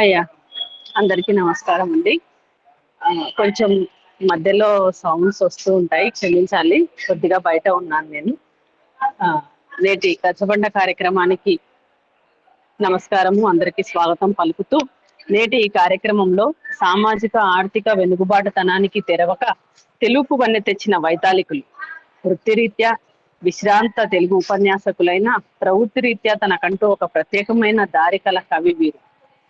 అయ్యా, అందరికీ నమస్కారం అండి. కొంచెం మధ్యలో సౌండ్స్ వస్తూ ఉంటాయి, క్షమించాలి. కొద్దిగా బయట ఉన్నాను నేను. ఆ, నేటి రచ్చబండ కార్యక్రమానికి నమస్కారము, అందరికీ స్వాగతం పలుకుతూ, నేటి ఈ కార్యక్రమంలో సామాజిక ఆర్థిక వెనుకబాటుతనానికి తెరవక తెలుగుకు వన్నె తెచ్చిన వైతాళికులు, వృత్తిరీత్యా విశ్రాంత తెలుగు ఉపన్యాసకులైన ప్రవృత్తి రీత్యా తనకంటూ ఒక ప్రత్యేకమైన దారి కల కవి వీరు.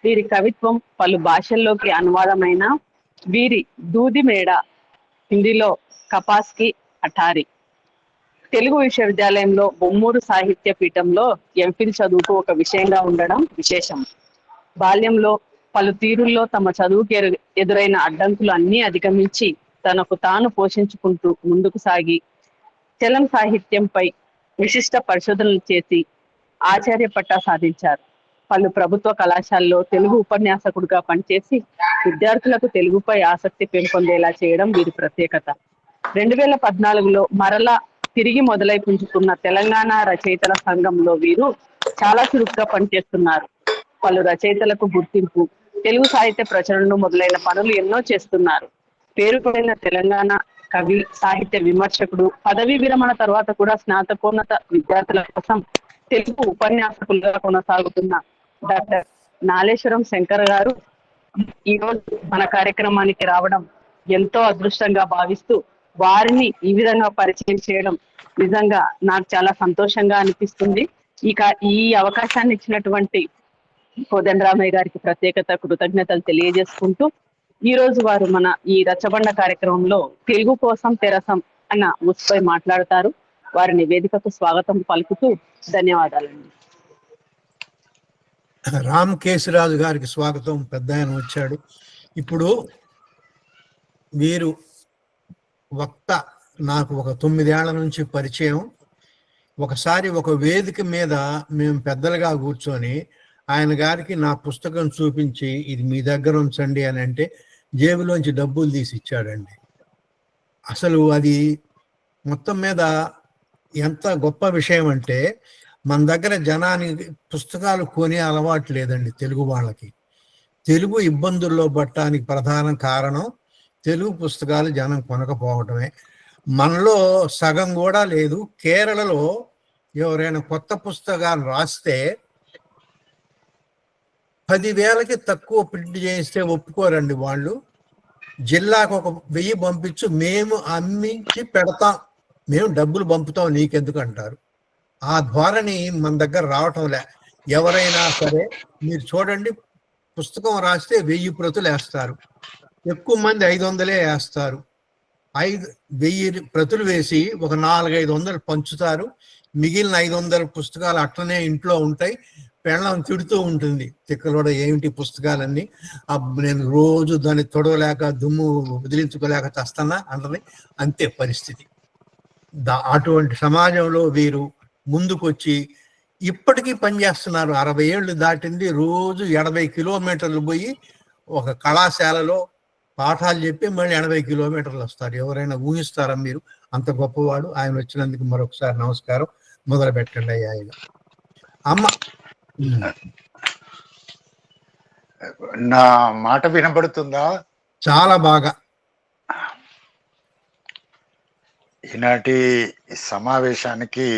వీరి కవిత్వం పలు భాషల్లోకి అనువాదమైన వీరి దూది మేడ, హిందీలో కపాస్కి అఠారి, తెలుగు విశ్వవిద్యాలయంలో బొమ్మూరు సాహిత్య పీఠంలో ఎంఫిల్ చదువుకు ఒక విషయంగా ఉండడం విశేషం. బాల్యంలో పలు తీరుల్లో తమ చదువుకి ఎదురైన అడ్డంకులు అన్నీ అధిగమించి తనకు తాను పోషించుకుంటూ ముందుకు సాగి చలం సాహిత్యంపై విశిష్ట పరిశోధనలు చేసి ఆచార్య పట్టా సాధించారు. పలు ప్రభుత్వ కళాశాలలో తెలుగు ఉపన్యాసకుడిగా పనిచేసి విద్యార్థులకు తెలుగుపై ఆసక్తి పెంపొందేలా చేయడం వీరి ప్రత్యేకత. 2014లో మరలా తిరిగి మొదలై పుంజుకున్న తెలంగాణ రచయితల సంఘంలో వీరు చాలా చురుగ్గా పనిచేస్తున్నారు. పలు రచయితలకు గుర్తింపు, తెలుగు సాహిత్య ప్రచురణలు మొదలైన పనులు ఎన్నో చేస్తున్నారు. పేరుపడిన తెలంగాణ కవి, సాహిత్య విమర్శకుడు, పదవీ విరమణ తర్వాత కూడా స్నాతకోన్నత విద్యార్థుల కోసం తెలుగు ఉపన్యాసకులుగా కొనసాగుతున్న డాక్టర్ నాలేశ్వరం శంకర్ గారు ఈరోజు మన కార్యక్రమానికి రావడం ఎంతో అదృష్టంగా భావిస్తూ, వారిని ఈ విధంగా పరిచయం చేయడం నిజంగా నాకు చాలా సంతోషంగా అనిపిస్తుంది. ఈ అవకాశాన్ని ఇచ్చినటువంటి కోదండరామయ్య గారికి ప్రత్యేకత కృతజ్ఞతలు తెలియజేసుకుంటూ, ఈ రోజు వారు మన ఈ రచ్చబండ కార్యక్రమంలో తెలుగు కోసం తెరసం అన్న ఊసుపై మాట్లాడతారు. వారిని వేదికకు స్వాగతం పలుకుతూ ధన్యవాదాలండి. రామ్ కేశరాజు గారికి స్వాగతం. పెద్ద ఆయన వచ్చాడు. ఇప్పుడు వీరు వక్త నాకు ఒక 9 ఏళ్ల నుంచి పరిచయం. ఒకసారి ఒక వేదిక మీద మేము పెద్దలుగా కూర్చొని ఆయన గారికి నా పుస్తకం చూపించి ఇది మీ దగ్గర ఉంచండి అని అంటే జేబులోంచి డబ్బులు తీసి ఇచ్చాడండి. అసలు అది మొత్తం మీద ఎంత గొప్ప విషయం అంటే, మన దగ్గర జనానికి పుస్తకాలు కొనే అలవాటు లేదండి. తెలుగు వాళ్ళకి తెలుగు ఇబ్బందుల్లో పడటానికి ప్రధాన కారణం తెలుగు పుస్తకాలు జనం కొనకపోవటమే. మనలో సగం కూడా లేదు. కేరళలో ఎవరైనా కొత్త పుస్తకాలు రాస్తే 10,000కి తక్కువ ప్రింట్ చేస్తే ఒప్పుకోరండి వాళ్ళు. జిల్లాకు ఒక 1000 పంపించు, మేము అమ్మించి పెడతాం, మేము డబ్బులు పంపుతాం, నీకెందుకు అంటారు. ఆ ధోరణి మన దగ్గర రావటం లే. ఎవరైనా సరే మీరు చూడండి, పుస్తకం రాస్తే 1000 ప్రతులు వేస్తారు, ఎక్కువ మంది 500 వేస్తారు. 1000 ప్రతులు వేసి ఒక 400-500 పంచుతారు. మిగిలిన 500 పుస్తకాలు అట్లనే ఇంట్లో ఉంటాయి. పెళ్ళం తిడుతూ ఉంటుంది, తిక్కలోడ ఏమిటి పుస్తకాలన్నీ, నేను రోజు దాన్ని తొడవలేక దుమ్ము వదిలించుకోలేక చస్తానా అంటది. అంతే పరిస్థితి. అటువంటి సమాజంలో వీరు ముందుకొచ్చి ఇప్పటికీ పనిచేస్తున్నారు. 60 ఏళ్ళు దాటింది. రోజు 80 కిలోమీటర్లు పోయి ఒక కళాశాలలో పాఠాలు చెప్పి మళ్ళీ 80 కిలోమీటర్లు వస్తారు. ఎవరైనా ఊహిస్తారా మీరు? అంత గొప్పవాడు. ఆయన వచ్చినందుకు మరొకసారి నమస్కారం. మొదలు పెట్టండి అయ్యా. ఆయన అమ్మ, నా మాట వినపడుతుందా? చాలా బాగా. ఈనాటి సమావేశానికి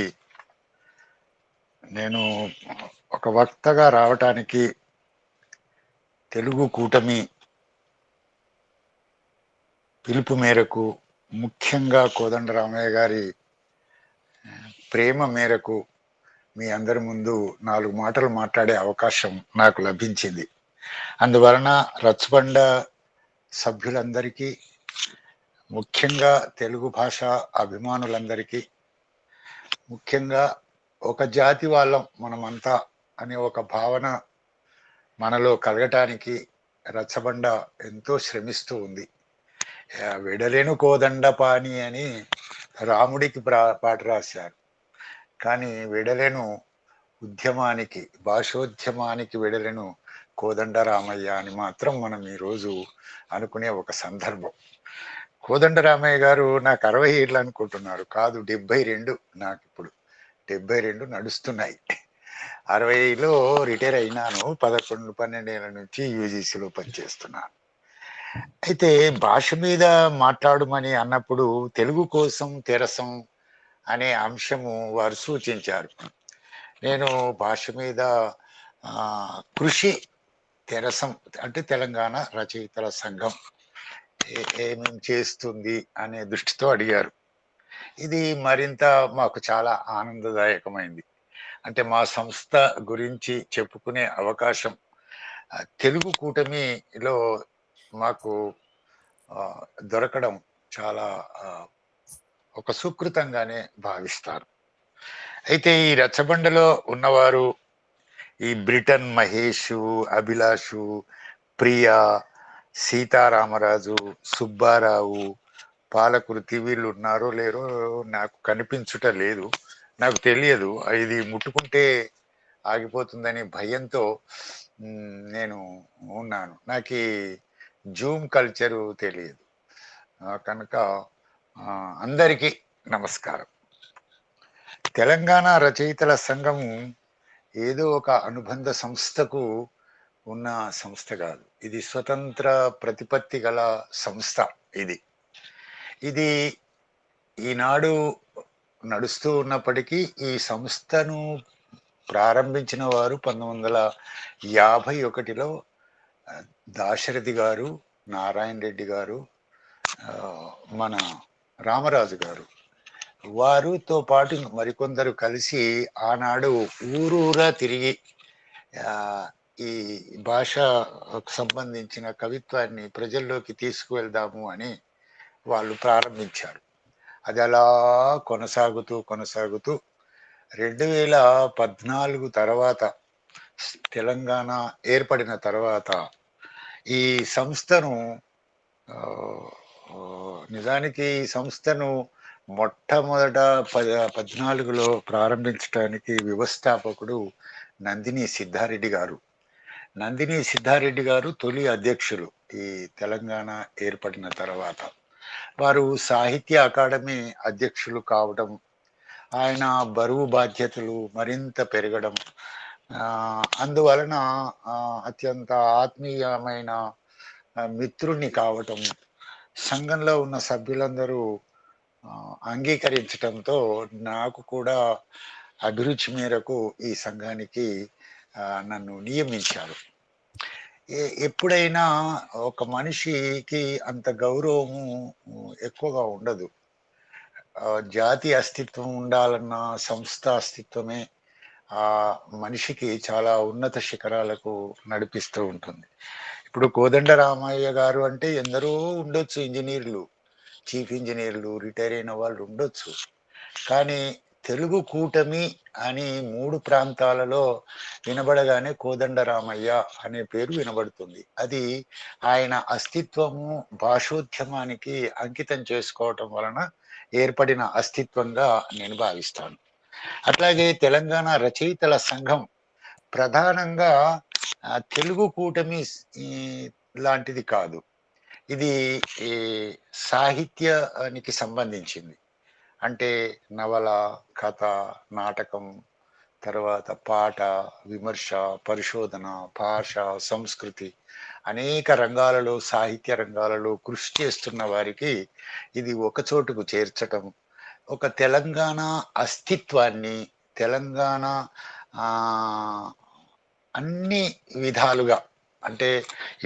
నేను ఒక వక్తగా రావటానికి తెలుగు కూటమి పిలుపు మేరకు, ముఖ్యంగా కోదండరామయ్య గారి ప్రేమ మేరకు మీ అందరి ముందు 4 మాటలు మాట్లాడే అవకాశం నాకు లభించింది. అందువలన రచ్చబండ సభ్యులందరికీ, ముఖ్యంగా తెలుగు భాష అభిమానులందరికీ, ముఖ్యంగా ఒక జాతి వాళ్ళం మనమంతా అనే ఒక భావన మనలో కలగటానికి రచ్చబండ ఎంతో శ్రమిస్తూ ఉంది. వెడలేను కోదండ పాని అని రాముడికి పాట రాశారు. కానీ వెడలేను ఉద్యమానికి, భాషోద్యమానికి వెడలేను కోదండరామయ్య అని మాత్రం మనం ఈరోజు అనుకునే ఒక సందర్భం. కోదండరామయ్య గారు నాకు 60 ఏళ్ళు అనుకుంటున్నారు. కాదు, 72. నాకు ఇప్పుడు 72 నడుస్తున్నాయి. 60లో రిటైర్ అయినాను. 11, 12 ఏళ్ల నుంచి యూజీసీలో పనిచేస్తున్నాను. అయితే భాష మీద మాట్లాడమని అన్నప్పుడు తెలుగు కోసం తెరసం అనే అంశము వారు సూచించారు. నేను భాష మీద కృషి తెరసం అంటే తెలంగాణ రచయితల సంఘం ఏమేం చేస్తుంది అనే దృష్టితో అడిగారు. ఇది మరింత మాకు చాలా ఆనందదాయకమైంది. అంటే మా సంస్థ గురించి చెప్పుకునే అవకాశం తెలుగు కూటమిలో మాకు దొరకడం చాలా ఒక సుకృతంగానే భావిస్తారు. అయితే ఈ రచ్చబండలో ఉన్నవారు ఈ బ్రిటన్ మహేషు, అభిలాషు, ప్రియా, సీతారామరాజు, సుబ్బారావు, పాలకుర్తి వీళ్ళు ఉన్నారో లేరో నాకు కనిపించుట లేదు. నాకు తెలియదు. ఇది ముట్టుకుంటే ఆగిపోతుందని భయంతో నేను ఉన్నాను. నాకు ఈ జూమ్ కల్చరు తెలియదు కనుక అందరికీ నమస్కారం. తెలంగాణ రచయితల సంఘము ఏదో ఒక అనుబంధ సంస్థకు ఉన్న సంస్థ కాదు. ఇది స్వతంత్ర ప్రతిపత్తి గల సంస్థ. ఇది ఈనాడు నడుస్తూ ఉన్నప్పటికీ ఈ సంస్థను ప్రారంభించిన వారు 1951లో దాశరథి గారు, నారాయణ రెడ్డి గారు, మన రామరాజు గారు వారితో పాటు మరికొందరు కలిసి ఆనాడు ఊరూరా తిరిగి ఈ భాషకు సంబంధించిన కవిత్వాన్ని ప్రజల్లోకి తీసుకువెళ్దాము అని వాళ్ళు ప్రారంభించారు. అది అలా కొనసాగుతూ 2014 తర్వాత తెలంగాణ ఏర్పడిన తర్వాత ఈ సంస్థను నిజానికి ఈ సంస్థను మొట్టమొదట 14లో ప్రారంభించడానికి వ్యవస్థాపకుడు నందిని సిద్ధారెడ్డి గారు. నందిని సిద్ధారెడ్డి గారు తొలి అధ్యక్షులు ఈ తెలంగాణ ఏర్పడిన తర్వాత. వారు సాహిత్య అకాడమీ అధ్యక్షులు కావడం, ఆయన బరువు బాధ్యతలు మరింత పెరగడం, అందువలన అత్యంత ఆత్మీయమైన మిత్రుణ్ణి కావటం, సంఘంలో ఉన్న సభ్యులందరూ అంగీకరించటంతో నాకు కూడా అభిరుచి మేరకు ఈ సంఘానికి నన్ను నియమించారు. ఎప్పుడైనా ఒక మనిషికి అంత గౌరవము ఎక్కువగా ఉండదు. జాతి అస్తిత్వం ఉండాలన్న సంస్థ అస్తిత్వమే ఆ మనిషికి చాలా ఉన్నత శిఖరాలకు నడిపిస్తూ ఉంటుంది. ఇప్పుడు కోదండరామయ్య గారు అంటే ఎందరో ఉండొచ్చు, ఇంజనీర్లు, చీఫ్ ఇంజనీర్లు, రిటైర్ అయిన వాళ్ళు ఉండొచ్చు. కానీ తెలుగు కూటమి అని 3 ప్రాంతాలలో వినబడగానే కోదండరామయ్య అనే పేరు వినబడుతుంది. అది ఆయన అస్తిత్వము భాషోద్యమానికి అంకితం చేసుకోవటం వలన ఏర్పడిన అస్తిత్వంగా నేను భావిస్తాను. అట్లాగే తెలంగాణ రచయితల సంఘం ప్రధానంగా తెలుగు కూటమి లాంటిది కాదు. ఇది సాహిత్యానికి సంబంధించింది. అంటే నవల, కథ, నాటకం, తర్వాత పాట, విమర్శ, పరిశోధన, భాష, సంస్కృతి అనేక రంగాలలో, సాహిత్య రంగాలలో కృషి చేస్తున్న వారికి ఇది ఒక చోటుకు చేర్చటం, ఒక తెలంగాణ అస్తిత్వాన్ని, తెలంగాణ అన్ని విధాలుగా, అంటే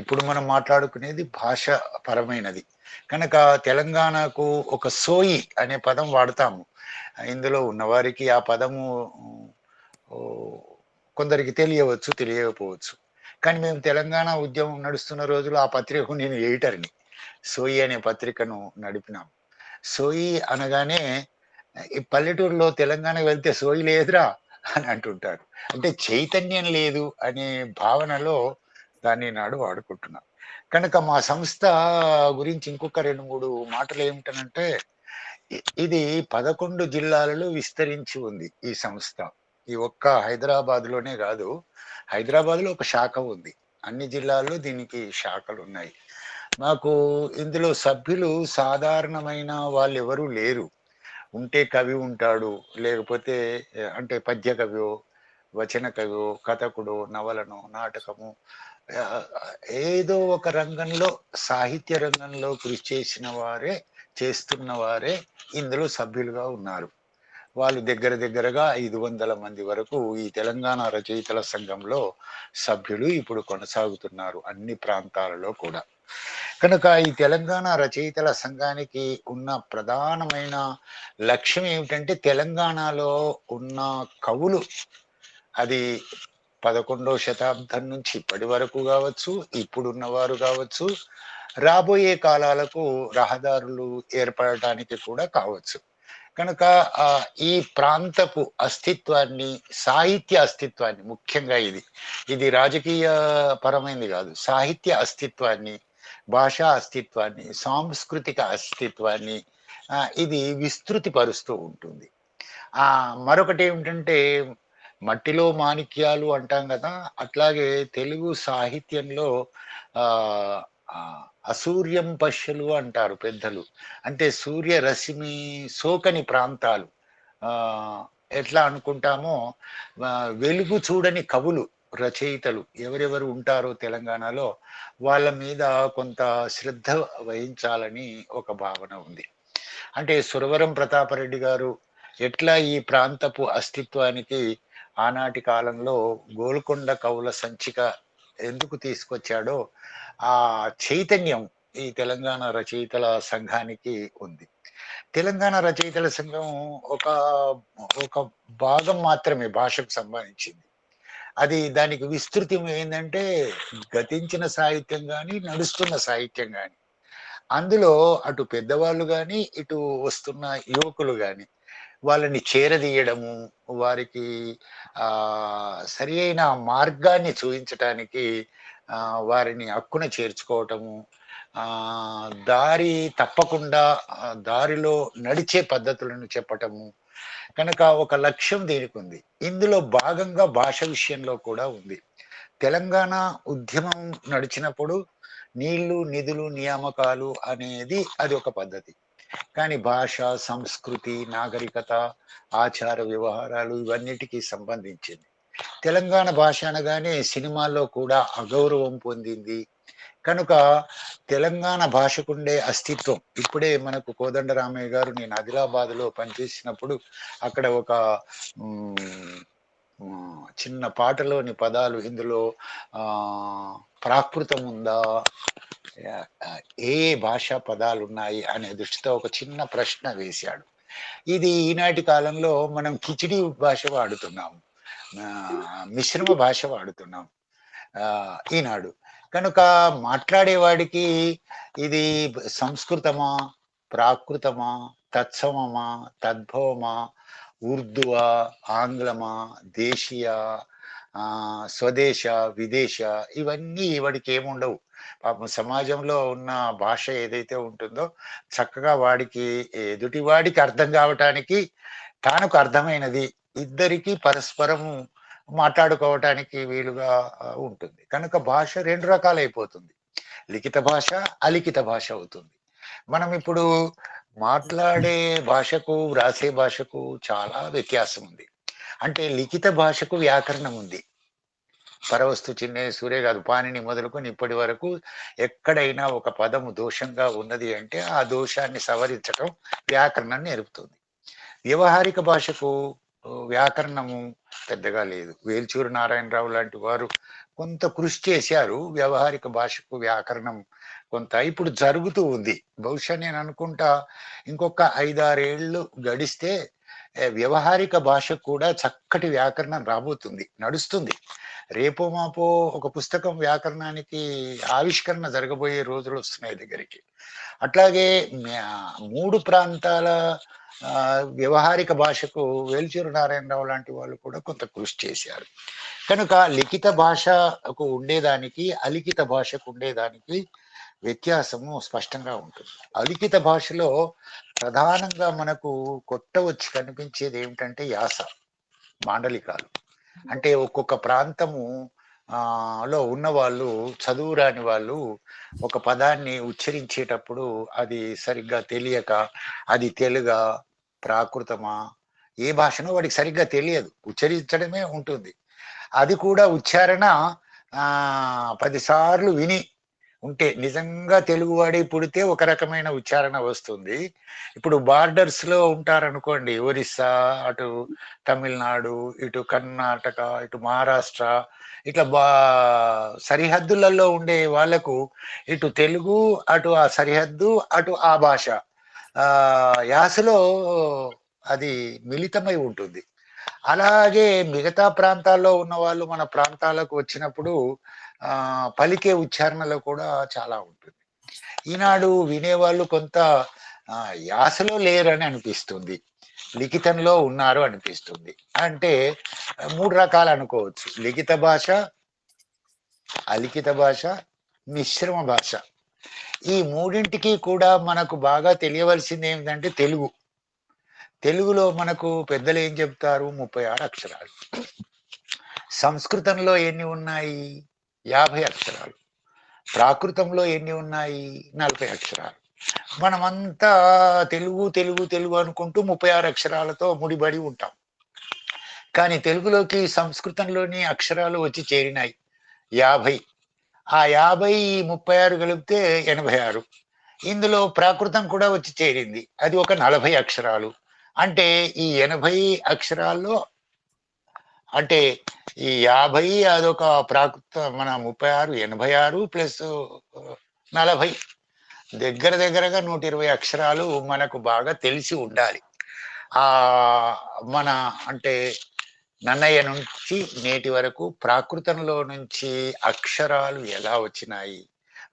ఇప్పుడు మనం మాట్లాడుకునేది భాష పరమైనది కనుక తెలంగాణకు ఒక సోయి అనే పదం వాడతాము. ఇందులో ఉన్నవారికి ఆ పదము కొందరికి తెలియవచ్చు, తెలియకపోవచ్చు. కానీ మేము తెలంగాణ ఉద్యమం నడుస్తున్న రోజులు ఆ పత్రికకు నేను ఎడిటర్ని, సోయి అనే పత్రికను నడిపినాం. సోయి అనగానే ఈ పల్లెటూరులో తెలంగాణ వెళ్తే సోయి లేదురా అని అంటుంటారు. అంటే చైతన్యం లేదు అనే భావనలో దాన్ని నాడు వాడుకుంటున్నాం. కనుక మా సంస్థ గురించి ఇంకొక 2-3 మాటలు ఏమిటనంటే, ఇది 11 జిల్లాలలో విస్తరించి ఉంది ఈ సంస్థ. ఈ ఒక్క హైదరాబాద్లోనే కాదు, హైదరాబాద్లో ఒక శాఖ ఉంది, అన్ని జిల్లాల్లో దీనికి శాఖలు ఉన్నాయి. మాకు ఇందులో సభ్యులు సాధారణమైన వాళ్ళు ఎవరూ లేరు. ఉంటే కవి ఉంటాడు, లేకపోతే అంటే పద్య కవియో వచన కవి, కథకుడు, నవలను, నాటకము, ఆ, ఏదో ఒక రంగంలో, సాహిత్య రంగంలో కృషి చేసిన వారే, చేస్తున్న వారే ఇందులో సభ్యులుగా ఉన్నారు. వాళ్ళు దగ్గరగా 500 మంది వరకు ఈ తెలంగాణ రచయితల సంఘంలో సభ్యులు ఇప్పుడు కొనసాగుతున్నారు అన్ని ప్రాంతాలలో కూడా. కనుక ఈ తెలంగాణ రచయితల సంఘానికి ఉన్న ప్రధానమైన లక్ష్యం ఏమిటంటే, తెలంగాణలో ఉన్న కవులు, అది 11వ శతాబ్దం నుంచి ఇప్పటి వరకు కావచ్చు, ఇప్పుడున్నవారు కావచ్చు, రాబోయే కాలాలకు రహదారులు ఏర్పడటానికి కూడా కావచ్చు. కనుక ఈ ప్రాంతపు అస్తిత్వాన్ని, సాహిత్య అస్తిత్వాన్ని, ముఖ్యంగా ఇది రాజకీయ పరమైనది కాదు, సాహిత్య అస్తిత్వాన్ని, భాషా అస్తిత్వాన్ని, సాంస్కృతిక అస్తిత్వాన్ని ఇది విస్తృతి పరుస్తూ ఉంటుంది. మరొకటి ఏమిటంటే, మట్టిలో మాణిక్యాలు అంటాం కదా, అట్లాగే తెలుగు సాహిత్యంలో ఆ అసూర్యం పశ్యలు అంటారు పెద్దలు. అంటే సూర్యరశ్మి సోకని ప్రాంతాలు. ఎట్లా అనుకుంటామో, వెలుగు చూడని కవులు, రచయితలు ఎవరెవరు ఉంటారో తెలంగాణలో, వాళ్ళ మీద కొంత శ్రద్ధ వహించాలని ఒక భావన ఉంది. అంటే సురవరం ప్రతాపరెడ్డి గారు ఎట్లా ఈ ప్రాంతపు అస్తిత్వానికి ఆనాటి కాలంలో గోల్కొండ కవుల సంచిక ఎందుకు తీసుకొచ్చాడో, ఆ చైతన్యం ఈ తెలంగాణ రచయితల సంఘానికి ఉంది. తెలంగాణ రచయితల సంఘం ఒక ఒక భాగం మాత్రమే భాషకు సంబంధించింది. అది దానికి విస్తృతి ఏంటంటే, గతించిన సాహిత్యం కానీ, నడుస్తున్న సాహిత్యం కానీ, అందులో అటు పెద్దవాళ్ళు కానీ, ఇటు వస్తున్న యువకులు కానీ, వాళ్ళని చేరదీయడము, వారికి సరి అయిన మార్గాన్ని చూపించటానికి వారిని హక్కున చేర్చుకోవటము, దారి తప్పకుండా దారిలో నడిచే పద్ధతులను చెప్పటము. కనుక ఒక లక్ష్యం దీనికి ఉంది. ఇందులో భాగంగా భాష విషయంలో కూడా ఉంది. తెలంగాణ ఉద్యమం నడిచినప్పుడు నీళ్లు, నిధులు, నియామకాలు అనేది అది ఒక పద్ధతి. కానీ భాష, సంస్కృతి, నాగరికత, ఆచార వ్యవహారాలు ఇవన్నిటికీ సంబంధించింది. తెలంగాణ భాష అనగానే సినిమాల్లో కూడా అగౌరవం పొందింది. కనుక తెలంగాణ భాషకుండే అస్తిత్వం, ఇప్పుడే మనకు కోదండరామయ్య గారు, నేను ఆదిలాబాద్లో పనిచేసినప్పుడు అక్కడ ఒక చిన్న పాటలోని పదాలు, ఇందులో ప్రాకృతం ఉందా, ఏ భాషా పదాలు ఉన్నాయి అనే దృష్టితో ఒక చిన్న ప్రశ్న వేశాడు. ఇది ఈనాటి కాలంలో మనం కిచిడి భాష వాడుతున్నాం, మిశ్రమ భాష వాడుతున్నాం ఈనాడు. కనుక మాట్లాడేవాడికి ఇది సంస్కృతమా, ప్రాకృతమా, తత్సమమా, తద్భవమా, ఉర్దువా, ఆంగ్లమా, దేశీయ, స్వదేశ, విదేశ, ఇవన్నీ వాడికి ఏముండవు. పాపం సమాజంలో ఉన్న భాష ఏదైతే ఉంటుందో చక్కగా వాడికి, ఎదుటి వాడికి అర్థం కావటానికి, తానుకు అర్థమైనది ఇద్దరికి పరస్పరము మాట్లాడుకోవటానికి వీలుగా ఉంటుంది. కనుక భాష 2 రకాలైపోతుంది, లిఖిత భాష, అలిఖిత భాష అవుతుంది. మనం ఇప్పుడు మాట్లాడే భాషకు, వ్రాసే భాషకు చాలా వ్యత్యాసం ఉంది. అంటే లిఖిత భాషకు వ్యాకరణం ఉంది. పరవస్తు, చిన్నే, సూర్య కాదు, పాణిని మొదలుకొని ఇప్పటి వరకు ఎక్కడైనా ఒక పదము దోషంగా ఉన్నది అంటే ఆ దోషాన్ని సవరించడం వ్యాకరణాన్ని నేర్పుతుంది. వ్యవహారిక భాషకు వ్యాకరణము పెద్దగా లేదు. వేల్చూరు నారాయణరావు లాంటి వారు కొంత కృషి చేశారు వ్యవహారిక భాషకు వ్యాకరణం కొంత ఇప్పుడు జరుగుతూ ఉంది. బహుశా నేను అనుకుంటా ఇంకొక 5-6 ఏళ్ళు గడిస్తే వ్యవహారిక భాష కూడా చక్కటి వ్యాకరణం రాబోతుంది, నడుస్తుంది. రేపో మాపో ఒక పుస్తకం వ్యాకరణానికి ఆవిష్కరణ జరగబోయే రోజులు వస్తున్నాయి దగ్గరికి. అట్లాగే 3 ప్రాంతాల వ్యవహారిక భాషకు వేల్చూరు నారాయణరావు లాంటి వాళ్ళు కూడా కొంత కృషి చేశారు. కనుక లిఖిత భాషకు ఉండేదానికి, అలిఖిత భాషకు ఉండేదానికి వ్యత్యాసము స్పష్టంగా ఉంటుంది. అలిఖిత భాషలో ప్రధానంగా మనకు వచ్చి కనిపించేది ఏమిటంటే యాస, మాండలికాలు. అంటే ఒక్కొక్క ప్రాంతము లో ఉన్న వాళ్ళు, చదువు రాని వాళ్ళు ఒక పదాన్ని ఉచ్చరించేటప్పుడు అది సరిగ్గా తెలియక, అది తెలుగా, ప్రాకృతమా, ఏ భాషనో వాడికి సరిగ్గా తెలియదు, ఉచ్చరించడమే ఉంటుంది. అది కూడా ఉచ్చారణ 10 సార్లు విని ఉంటే, నిజంగా తెలుగువాడి పుడితే ఒక రకమైన ఉచ్చారణ వస్తుంది. ఇప్పుడు బార్డర్స్ లో ఉంటారనుకోండి, ఒరిస్సా, అటు తమిళనాడు, ఇటు కర్ణాటక, ఇటు మహారాష్ట్ర, ఇట్లా సరిహద్దులలో ఉండే వాళ్లకు ఇటు తెలుగు, అటు ఆ సరిహద్దు, అటు ఆ భాష యాసలో అది మిళితమై ఉంటుంది. అలాగే మిగతా ప్రాంతాల్లో ఉన్న వాళ్ళు మన ప్రాంతాలకు వచ్చినప్పుడు పలికే ఉచ్చారణలో కూడా చాలా ఉంటుంది. ఈనాడు వినేవాళ్ళు కొంత యాసలో లేరని అనిపిస్తుంది, లిఖితంలో ఉన్నారు అనిపిస్తుంది. అంటే 3 రకాలు అనుకోవచ్చు: లిఖిత భాష, అలిఖిత భాష, మిశ్రమ భాష. ఈ మూడింటికి కూడా మనకు బాగా తెలియవలసింది ఏమిటంటే తెలుగులో మనకు పెద్దలు ఏం చెప్తారు? 36 అక్షరాలు. సంస్కృతంలో ఎన్ని ఉన్నాయి? 50 అక్షరాలు. ప్రాకృతంలో ఎన్ని ఉన్నాయి? 40 అక్షరాలు. మనమంతా తెలుగు తెలుగు తెలుగు అనుకుంటూ 36 అక్షరాలతో ముడిపడి ఉంటాం. కానీ తెలుగులోకి సంస్కృతంలోని అక్షరాలు వచ్చి చేరినాయి 50. ఆ 50 36 కలిపితే 86. ఇందులో ప్రాకృతం కూడా వచ్చి చేరింది, అది ఒక 40 అక్షరాలు. అంటే ఈ 80 అక్షరాల్లో, అంటే ఈ 50 అదొక ప్రాకృత, మన 36 86 ప్లస్ 40 దగ్గరగా 120 అక్షరాలు మనకు బాగా తెలిసి ఉండాలి. మన అంటే నన్నయ్య నుంచి నేటి వరకు ప్రాకృతంలో నుంచి అక్షరాలు ఎలా వచ్చినాయి,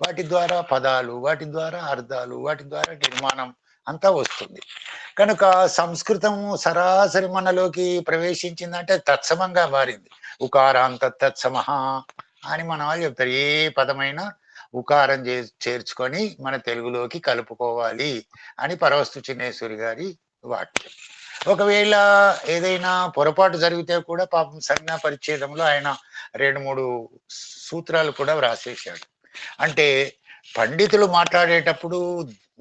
వాటి ద్వారా పదాలు, వాటి ద్వారా అర్థాలు, వాటి ద్వారా నిర్మాణం అంతా వస్తుంది. కనుక సంస్కృతము సరాసరి మనలోకి ప్రవేశించిందంటే తత్సమంగా మారింది. ఉకారాంత తత్సమః అని మన వాళ్ళు చెప్తారు. ఏ పదమైనా ఉకారం చేర్చుకొని మన తెలుగులోకి కలుపుకోవాలి అని పరవస్తు చిన్నేశ్వరి గారి వాక్యం. ఒకవేళ ఏదైనా పొరపాటు జరిగితే కూడా పాపం సంజ్ఞా పరిచ్ఛేదంలో ఆయన 2-3 సూత్రాలు కూడా వ్రాసేశాడు. అంటే పండితులు మాట్లాడేటప్పుడు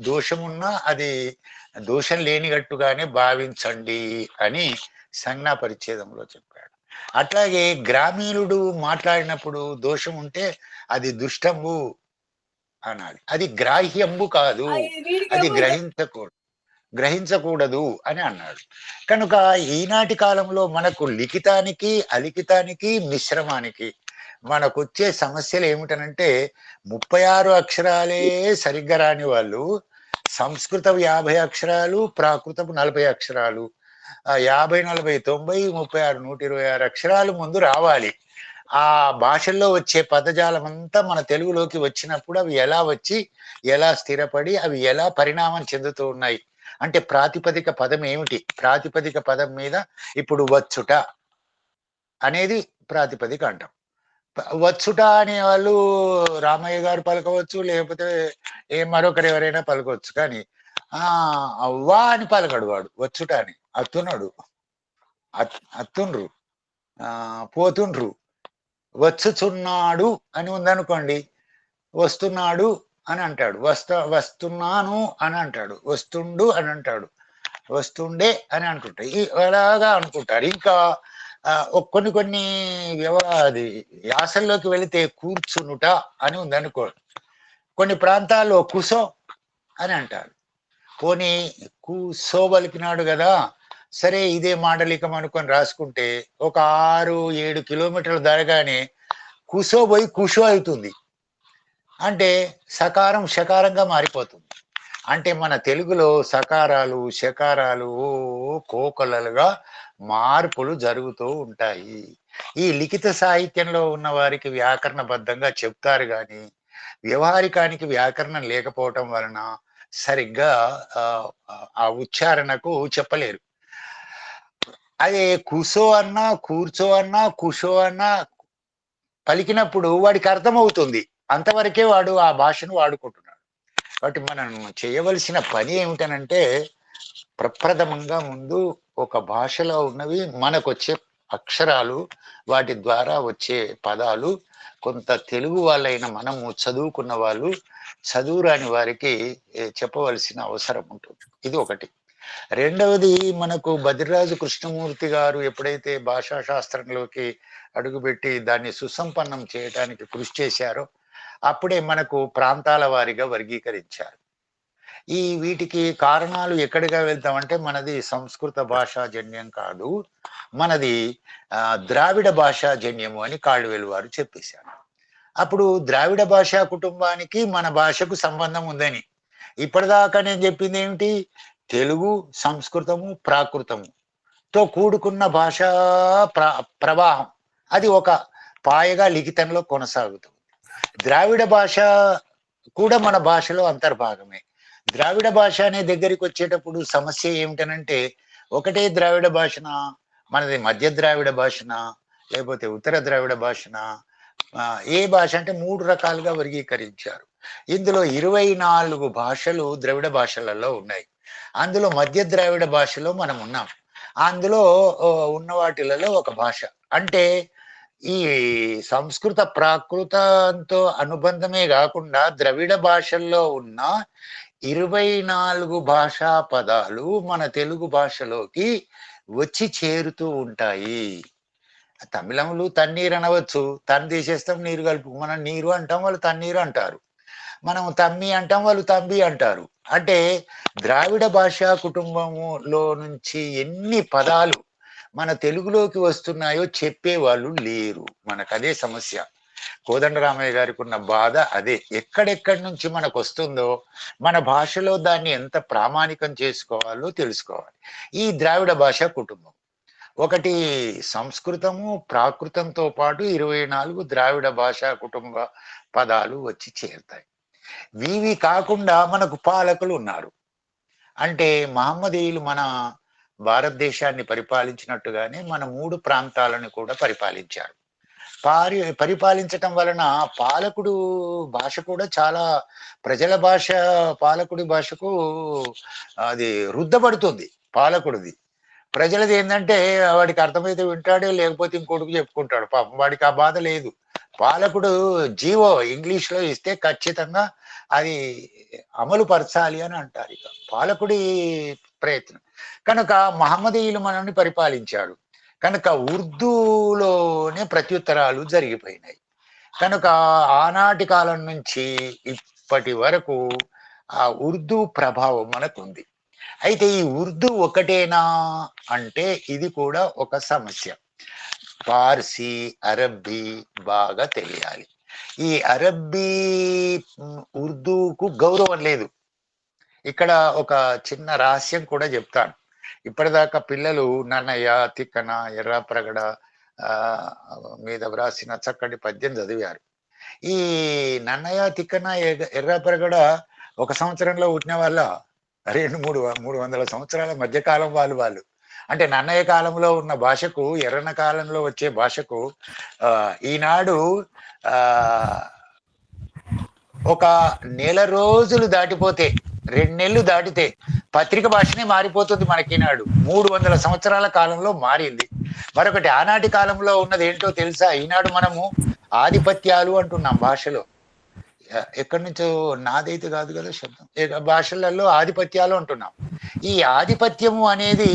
దోషమున్నా అది దోషం లేనిగట్టుగానే భావించండి అని సంజ్ఞా పరిచ్ఛేదంలో చెప్పాడు. అట్లాగే గ్రామీణుడు మాట్లాడినప్పుడు దోషం ఉంటే అది దుష్టంబు అనాలి, అది గ్రాహ్యంబు కాదు, అది గ్రహించకూడదు అని అన్నాడు. కనుక ఈనాటి కాలంలో మనకు లిఖితానికి, అలిఖితానికి, మిశ్రమానికి మనకొచ్చే సమస్యలు ఏమిటనంటే 36 అక్షరాలే సరిగ్గా రాని వాళ్ళు సంస్కృతం 50 అక్షరాలు, ప్రాకృతపు 40 అక్షరాలు, 50, 40, 90, 36, 126 అక్షరాలు ముందు రావాలి. ఆ భాషల్లో వచ్చే పదజాలం అంతా మన తెలుగులోకి వచ్చినప్పుడు అవి ఎలా వచ్చి, ఎలా స్థిరపడి, అవి ఎలా పరిణామం చెందుతూ ఉన్నాయి అంటే ప్రాతిపదిక పదం ఏమిటి? ప్రాతిపదిక పదం మీద ఇప్పుడు వచ్చుట అనేది ప్రాతిపదిక అంటాం. వచ్చుట అనే వాళ్ళు రామయ్య గారు పలకవచ్చు, లేకపోతే మరొకరు ఎవరైనా పలకవచ్చు. కానీ వా అని పలకడు వాడు, వచ్చుట అని. అత్తుండ్రు, పోతుండ్రు. వచ్చుచున్నాడు అని ఉందనుకోండి, వస్తున్నాడు అని అంటాడు, వస్తున్నాను అని అంటాడు, వస్తుండు అని అంటాడు, వస్తుండే అని అంటుంటాయి. అలాగా అనుకుంటారు. ఇంకా కొన్ని అది యాసల్లోకి వెళితే కూర్చునుట అని ఉందనుకో, కొన్ని ప్రాంతాల్లో కుసో అని అంటారు. పోనీ కూసో పలికినాడు కదా, సరే ఇదే మాండలికం అనుకొని రాసుకుంటే ఒక 6-7 కిలోమీటర్లు దారగానే కుసో పోయి కుషో అవుతుంది. అంటే సకారం షకారంగా మారిపోతుంది. అంటే మన తెలుగులో సకారాలు షకారాలు కోకొల్లలుగా మార్పులు జరుగుతూ ఉంటాయి. ఈ లిఖిత సాహిత్యంలో ఉన్న వారికి వ్యాకరణబద్ధంగా చెప్తారు, కానీ వ్యవహారికానికి వ్యాకరణం లేకపోవటం వలన సరిగ్గా ఆ ఉచ్చారణకు చెప్పలేరు. అదే కుసో అన్నా, కూర్చో అన్నా, కుషో అన్నా పలికినప్పుడు వాడికి అర్థమవుతుంది. అంతవరకే వాడు ఆ భాషను వాడుకుంటున్నాడు. కాబట్టి మనం చేయవలసిన పని ఏమిటనంటే, ప్రప్రథమంగా ముందు ఒక భాషలో ఉన్నవి మనకొచ్చే అక్షరాలు, వాటి ద్వారా వచ్చే పదాలు కొంత తెలుగు వాళ్ళైన మనము చదువుకున్న వాళ్ళు చదువురాని వారికి చెప్పవలసిన అవసరం ఉంటుంది. ఇది ఒకటి. రెండవది, మనకు బద్రిరాజు కృష్ణమూర్తి గారు ఎప్పుడైతే భాషా శాస్త్రంలోకి అడుగుపెట్టి దాన్ని సుసంపన్నం చేయడానికి కృషి చేశారో అప్పుడే మనకు ప్రాంతాల వారీగా వర్గీకరించారు. వీటికి కారణాలు ఎక్కడిగా వెళ్తామంటే మనది సంస్కృత భాషాజన్యం కాదు, మనది ద్రావిడ భాషాజన్యము అని కాళివేలు వారు చెప్పేశారు. అప్పుడు ద్రావిడ భాషా కుటుంబానికి మన భాషకు సంబంధం ఉందని. ఇప్పటిదాకా నేను చెప్పింది ఏమిటి? తెలుగు, సంస్కృతము, ప్రాకృతముతో కూడుకున్న భాషా ప్రవాహం, అది ఒక పాయగా లిఖితంలో కొనసాగుతుంది. ద్రావిడ భాష కూడా మన భాషలో అంతర్భాగమే. ద్రావిడ భాష అనే దగ్గరికి వచ్చేటప్పుడు సమస్య ఏమిటనంటే, ఒకటే ద్రావిడ భాషన, మనది మధ్య ద్రావిడ భాషన, లేకపోతే ఉత్తర ద్రావిడ భాషన, ఏ భాష అంటే 3 రకాలుగా వర్గీకరించారు. ఇందులో 24 భాషలు ద్రవిడ భాషలలో ఉన్నాయి. అందులో మధ్య ద్రావిడ భాషలో మనం ఉన్నాం. అందులో ఉన్న వాటిలలో ఒక భాష అంటే ఈ సంస్కృత ప్రాకృతంతో అనుబంధమే కాకుండా ద్రవిడ భాషల్లో ఉన్న 24 భాషా పదాలు మన తెలుగు భాషలోకి వచ్చి చేరుతూ ఉంటాయి. తమిళంలో తన్నీరు అనవచ్చు, తన్ని తీసేస్తాం, నీరు కలుపు. మనం నీరు అంటాం, వాళ్ళు తన్నీరు అంటారు. మనం తమ్మి అంటాం, వాళ్ళు తంబి అంటారు. అంటే ద్రావిడ భాషా కుటుంబములో నుంచి ఎన్ని పదాలు మన తెలుగులోకి వస్తున్నాయో చెప్పేవాళ్ళు లేరు. మనకు అదే సమస్య. కోదండరామయ్య గారికి ఉన్న బాధ అదే. ఎక్కడెక్కడి నుంచి మనకు వస్తుందో మన భాషలో దాన్ని ఎంత ప్రామాణికం చేసుకోవాలో తెలుసుకోవాలి. ఈ ద్రావిడ భాషా కుటుంబం ఒకటి సంస్కృతము, ప్రాకృతంతో పాటు 24 ద్రావిడ భాషా కుటుంబ పదాలు వచ్చి చేరుతాయి. ఇవి కాకుండా మనకు పాలకులు ఉన్నారు. అంటే మహమ్మదీయులు మన భారతదేశాన్ని పరిపాలించినట్టుగానే మన 3 ప్రాంతాలను కూడా పరిపాలించారు. పరిపాలించటం వలన పాలకుడు భాష కూడా చాలా ప్రజల భాష, పాలకుడి భాషకు అది రుద్దబడుతుంది. పాలకుడిది ప్రజలది ఏంటంటే వాడికి అర్థమైతే వింటాడే, లేకపోతే ఇంకోటికి చెప్పుకుంటాడు. పాపం వాడికి ఆ బాధ లేదు. పాలకుడు జీవో ఇంగ్లీష్ లో ఇస్తే ఖచ్చితంగా అది అమలు పరచాలి అని అంటారు. ఇక పాలకుడి ప్రయత్నం. కనుక మహమ్మదీయులు మనల్ని పరిపాలించాడు కనుక ఉర్దూలోనే ప్రత్యుత్తరాలు జరిగిపోయినాయి. కనుక ఆనాటి కాలం నుంచి ఇప్పటి వరకు ఆ ఉర్దూ ప్రభావం మనకుంది. అయితే ఈ ఉర్దూ ఒకటేనా అంటే ఇది కూడా ఒక సమస్య. పార్సీ, అరబ్బీ బాగా తెలియాలి. ఈ అరబ్బీ ఉర్దూకు గౌరవం లేదు. ఇక్కడ ఒక చిన్న రహస్యం కూడా చెప్తాను. ఇప్పటిదాకా పిల్లలు నన్నయ్య, తిక్కన, ఎర్రాప్రగడ మీద వ్రాసిన చక్కటి పద్యం చదివారు. ఈ నన్నయ్య, తిక్కన, ఎర్రాప్రగడ ఒక సంవత్సరంలో పుట్టిన వాళ్ళ 200-300 సంవత్సరాల మధ్యకాలం వాళ్ళు. అంటే నన్నయ్య కాలంలో ఉన్న భాషకు, ఎర్రన కాలంలో వచ్చే భాషకు ఈనాడు ఒక నెల రోజులు దాటిపోతే, 2 నెలలు దాటితే పత్రిక భాషనే మారిపోతుంది మనకినాడు. 300 సంవత్సరాల కాలంలో మారింది. మరొకటి ఆనాటి కాలంలో ఉన్నది ఏంటో తెలుసా? ఈనాడు మనము ఆధిపత్యాలు అంటున్నాం భాషలో. ఎక్కడి నుంచో, నాదైతే కాదు కదా శబ్దం, భాషలలో ఆధిపత్యాలు అంటున్నాం. ఈ ఆధిపత్యము అనేది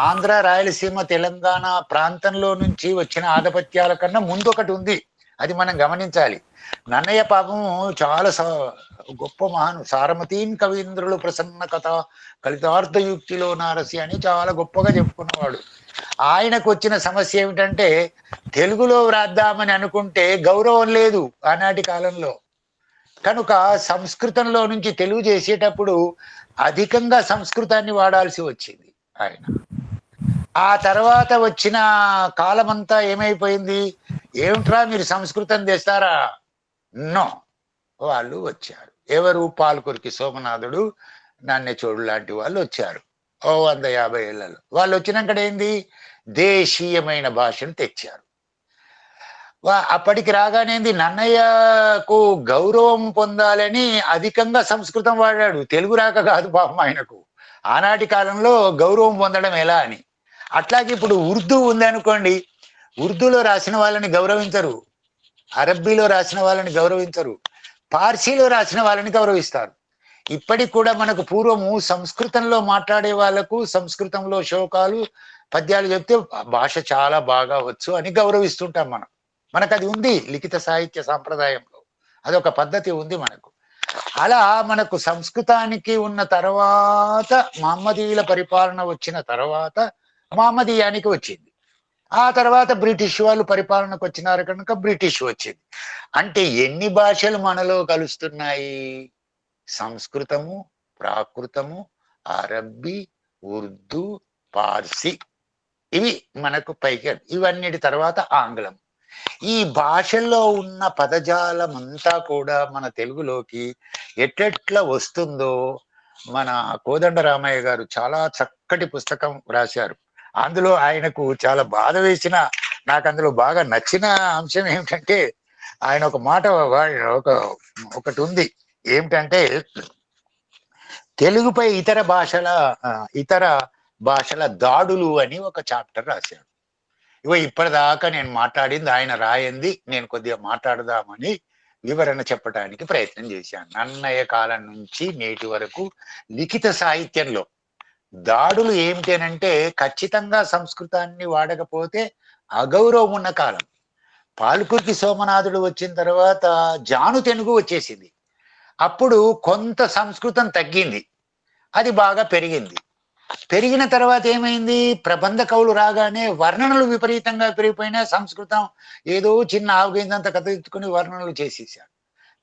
ఆంధ్ర, రాయలసీమ, తెలంగాణ ప్రాంతంలో నుంచి వచ్చిన ఆధిపత్యాల కన్నా ముందు ఒకటి ఉంది. అది మనం గమనించాలి. నన్నయ్య పాపము చాలా గొప్ప మహాను. సారమతీన్ కవీంద్రులు ప్రసన్న కథ కలితార్థయుక్తిలో నారసి అని చాలా గొప్పగా చెప్పుకున్నవాడు. ఆయనకు వచ్చిన సమస్య ఏమిటంటే తెలుగులో వ్రాద్దామని అనుకుంటే గౌరవం లేదు ఆనాటి కాలంలో. కనుక సంస్కృతంలో నుంచి తెలుగు చేసేటప్పుడు అధికంగా సంస్కృతాన్ని వాడాల్సి వచ్చింది ఆయన. ఆ తర్వాత వచ్చిన కాలమంతా ఏమైపోయింది? ఏమిట్రా మీరు సంస్కృతం తెస్తారా? నో, వాళ్ళు వచ్చారు. ఎవరు? పాల్కురికి సోమనాథుడు, నాణ్యచోడు లాంటి వాళ్ళు వచ్చారు 150 ఏళ్లలో. వాళ్ళు వచ్చినాక ఏంది? దేశీయమైన భాషను తెచ్చారు. అప్పటికి రాగానేది నన్నయ్యకు గౌరవం పొందాలని అధికంగా సంస్కృతం వాడాడు. తెలుగు రాక కాదు పాపం ఆయనకు. ఆనాటి కాలంలో గౌరవం పొందడం ఎలా అని. అట్లాగే ఇప్పుడు ఉర్దూ ఉంది అనుకోండి, ఉర్దూలో రాసిన వాళ్ళని గౌరవించరు, అరబ్బీలో రాసిన వాళ్ళని గౌరవించరు, పార్సీలో రాసిన వాళ్ళని గౌరవిస్తారు. ఇప్పటికి కూడా మనకు పూర్వము సంస్కృతంలో మాట్లాడే వాళ్ళకు సంస్కృతంలో శ్లోకాలు పద్యాలు చెప్తే భాష చాలా బాగా వచ్చు అని గౌరవిస్తుంటాం మనం. మనకు అది ఉంది లిఖిత సాహిత్య సాంప్రదాయంలో, అదొక పద్ధతి ఉంది మనకు. అలా మనకు సంస్కృతానికి ఉన్న తర్వాత మహమ్మదీయుల పరిపాలన వచ్చిన తర్వాత మహమ్మదీయానికి వచ్చింది. ఆ తర్వాత బ్రిటిష్ వాళ్ళు పరిపాలనకు వచ్చినారు కనుక బ్రిటిష్ వచ్చింది. అంటే ఎన్ని భాషలు మనలో కలుస్తున్నాయి? సంస్కృతము, ప్రాకృతము, అరబ్బీ, ఉర్దూ, పార్సీ, ఇవి మనకు పైకి. ఇవన్నిటి తర్వాత ఆంగ్లం. ఈ భాషల్లో ఉన్న పదజాలం అంతా కూడా మన తెలుగులోకి ఎట్లెట్లా వస్తుందో మన కోదండరామయ్య గారు చాలా చక్కటి పుస్తకం రాశారు. అందులో ఆయనకు చాలా బాధ వేసిన, నాకు అందులో బాగా నచ్చిన అంశం ఏమిటంటే, ఆయన ఒక మాట ఒకటి ఉంది. ఏమిటంటే, తెలుగుపై ఇతర భాషల దాడులు అని ఒక చాప్టర్ రాశాడు. ఇప్పటిదాకా నేను మాట్లాడింది ఆయన రాయింది, నేను కొద్దిగా మాట్లాడదామని వివరణ చెప్పడానికి ప్రయత్నం చేశాను. నన్నయ్య కాలం నుంచి నేటి వరకు లిఖిత సాహిత్యంలో దాడులు ఏమిటనంటే, ఖచ్చితంగా సంస్కృతాన్ని వాడకపోతే అగౌరవం ఉన్న కాలం. పాల్కురికి సోమనాథుడు వచ్చిన తర్వాత జాను తెనుగు వచ్చేసింది. అప్పుడు కొంత సంస్కృతం తగ్గింది, అది బాగా పెరిగింది. పెరిగిన తర్వాత ఏమైంది? ప్రబంధ కవులు రాగానే వర్ణనలు విపరీతంగా పెరిగిపోయినా సంస్కృతం ఏదో చిన్న ఆవుగైందంత కథ ఎత్తుకుని వర్ణనలు చేసేసారు.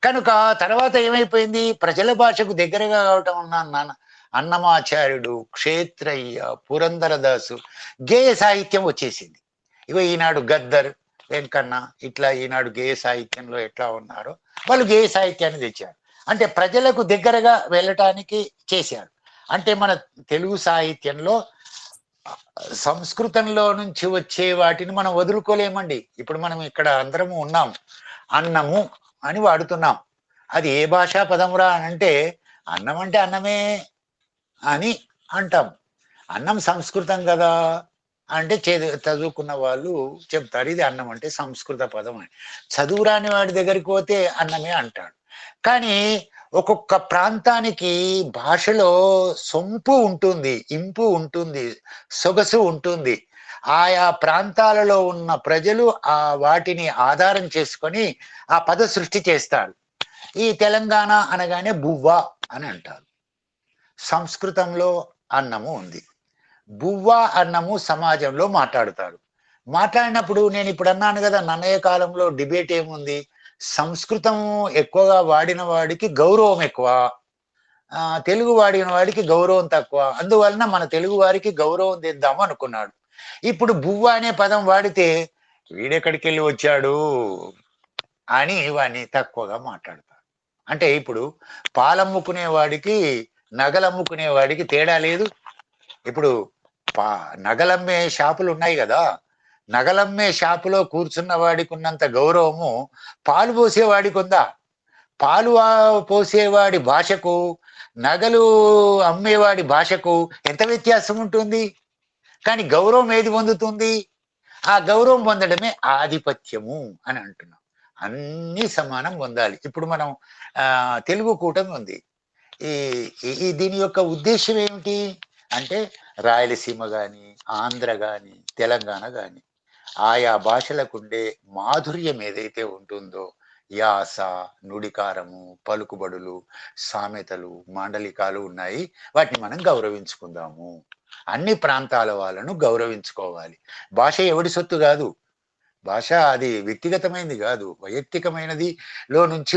కనుక తర్వాత ఏమైపోయింది? ప్రజల భాషకు దగ్గరగా కావటం ఉన్న అన్నమాచార్యుడు, క్షేత్రయ్య, పురంధరదాసు, గేయ సాహిత్యం వచ్చేసింది. ఈనాడు గద్దర్, వెంకన్న ఇట్లా ఈనాడు గేయ సాహిత్యంలో ఎట్లా ఉన్నారో వాళ్ళు గేయ సాహిత్యాన్ని తెచ్చారు. అంటే ప్రజలకు దగ్గరగా వెళ్ళటానికి చేశారు. అంటే మన తెలుగు సాహిత్యంలో సంస్కృతంలో నుంచి వచ్చే వాటిని మనం వదులుకోలేమండి. ఇప్పుడు మనం ఇక్కడ అందరము ఉన్నాం, అన్నము అని వాడుతున్నాం. అది ఏ భాషా పదమురా అని అంటే, అన్నం అంటే అన్నమే అని అంటాం. అన్నం సంస్కృతం కదా అంటే చదువుకున్న వాళ్ళు చెప్తారు ఇది అన్నం అంటే సంస్కృత పదం అని. చదువు రాని వాడి దగ్గరికి పోతే అన్నమే అంటాడు. కానీ ఒక్కొక్క ప్రాంతానికి భాషలో సొంపు ఉంటుంది, ఇంపు ఉంటుంది, సొగసు ఉంటుంది. ఆయా ప్రాంతాలలో ఉన్న ప్రజలు వాటిని ఆధారం చేసుకొని ఆ పద సృష్టి చేస్తారు. ఈ తెలంగాణ అనగానే బువ్వ అని అంటారు. సంస్కృతంలో అన్నము ఉంది, బువ్వ అన్నము సమాజంలో మాట్లాడతారు. మాట్లాడినప్పుడు నేను ఇప్పుడు అన్నాను కదా, నన్నయ్య కాలంలో డిబేట్ ఏముంది? సంస్కృతం ఎక్కువగా వాడిన వాడికి గౌరవం ఎక్కువ, తెలుగు వాడిన వాడికి గౌరవం తక్కువ. అందువలన మన తెలుగు వారికి గౌరవం తెద్దాము అనుకున్నాడు. ఇప్పుడు బువ్వ అనే పదం వాడితే వీడెక్కడికి వెళ్ళి వచ్చాడు అని వాడిని తక్కువగా మాట్లాడతారు. అంటే ఇప్పుడు పాలమ్ముకునే వాడికి నగలమ్ముకునే వాడికి తేడా లేదు. ఇప్పుడు నగలమ్మే షాపులు ఉన్నాయి కదా, నగలమ్మే షాపులో కూర్చున్న వాడికి ఉన్నంత గౌరవము పాలు పోసేవాడికి ఉందా? పాలు పోసేవాడి భాషకు నగలు అమ్మేవాడి భాషకు ఎంత వ్యత్యాసం ఉంటుంది? కానీ గౌరవం ఏది పొందుతుంది? ఆ గౌరవం పొందడమే ఆధిపత్యము అని అంటున్నాం. అన్ని సమానం పొందాలి. ఇప్పుడు మనం తెలుగు కూటమి ఉంది. దీని యొక్క ఉద్దేశం ఏమిటి అంటే, రాయలసీమ కానీ, ఆంధ్ర కానీ, తెలంగాణ కానీ ఆయా భాషలకు ఉండే మాధుర్యం ఏదైతే ఉంటుందో, యాస, నుడికారము, పలుకుబడులు, సామెతలు, మాండలికాలు ఉన్నాయి, వాటిని మనం గౌరవించుకుందాము. అన్ని ప్రాంతాల వాళ్ళను గౌరవించుకోవాలి. భాష ఎవడి సొత్తు కాదు, భాష అది వ్యక్తిగతమైనది కాదు, వైయక్తికమైనది లో నుంచి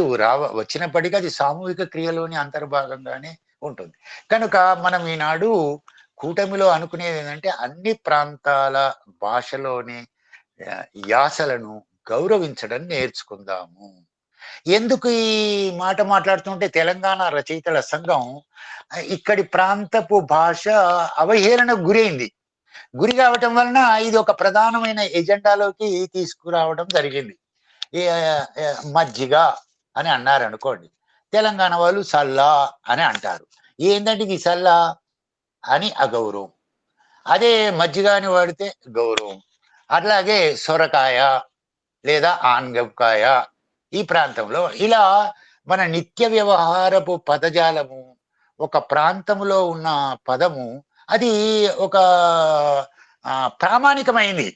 వచ్చినప్పటికీ అది సామూహిక క్రియలోని అంతర్భాగంగానే ఉంటుంది. కనుక మనం ఈనాడు కూటమిలో అనుకునేది ఏంటంటే, అన్ని ప్రాంతాల భాషలోని యాసలను గౌరవించడం నేర్చుకుందాము. ఎందుకు ఈ మాట మాట్లాడుతుంటే, తెలంగాణ రచయితల సంఘం ఇక్కడి ప్రాంతపు భాష అవహేళనకు గురైంది. గురి కావటం వలన ఇది ఒక ప్రధానమైన ఎజెండాలోకి తీసుకురావడం జరిగింది. మజ్జిగ అని అన్నారు అనుకోండి, తెలంగాణ వాళ్ళు సల్లా అని అంటారు. ఏంటంటే ఈ సల్లా అని అగౌరవం. అదే మజ్జిగ అని వాడితే గౌరవం. అట్లాగే సొరకాయ లేదా ఆనగకాయ ఈ ప్రాంతంలో ఇలా మన నిత్య వ్యవహారపు పదజాలము ఒక ప్రాంతంలో ఉన్న పదము అది ఒక ప్రామాణికమైంది.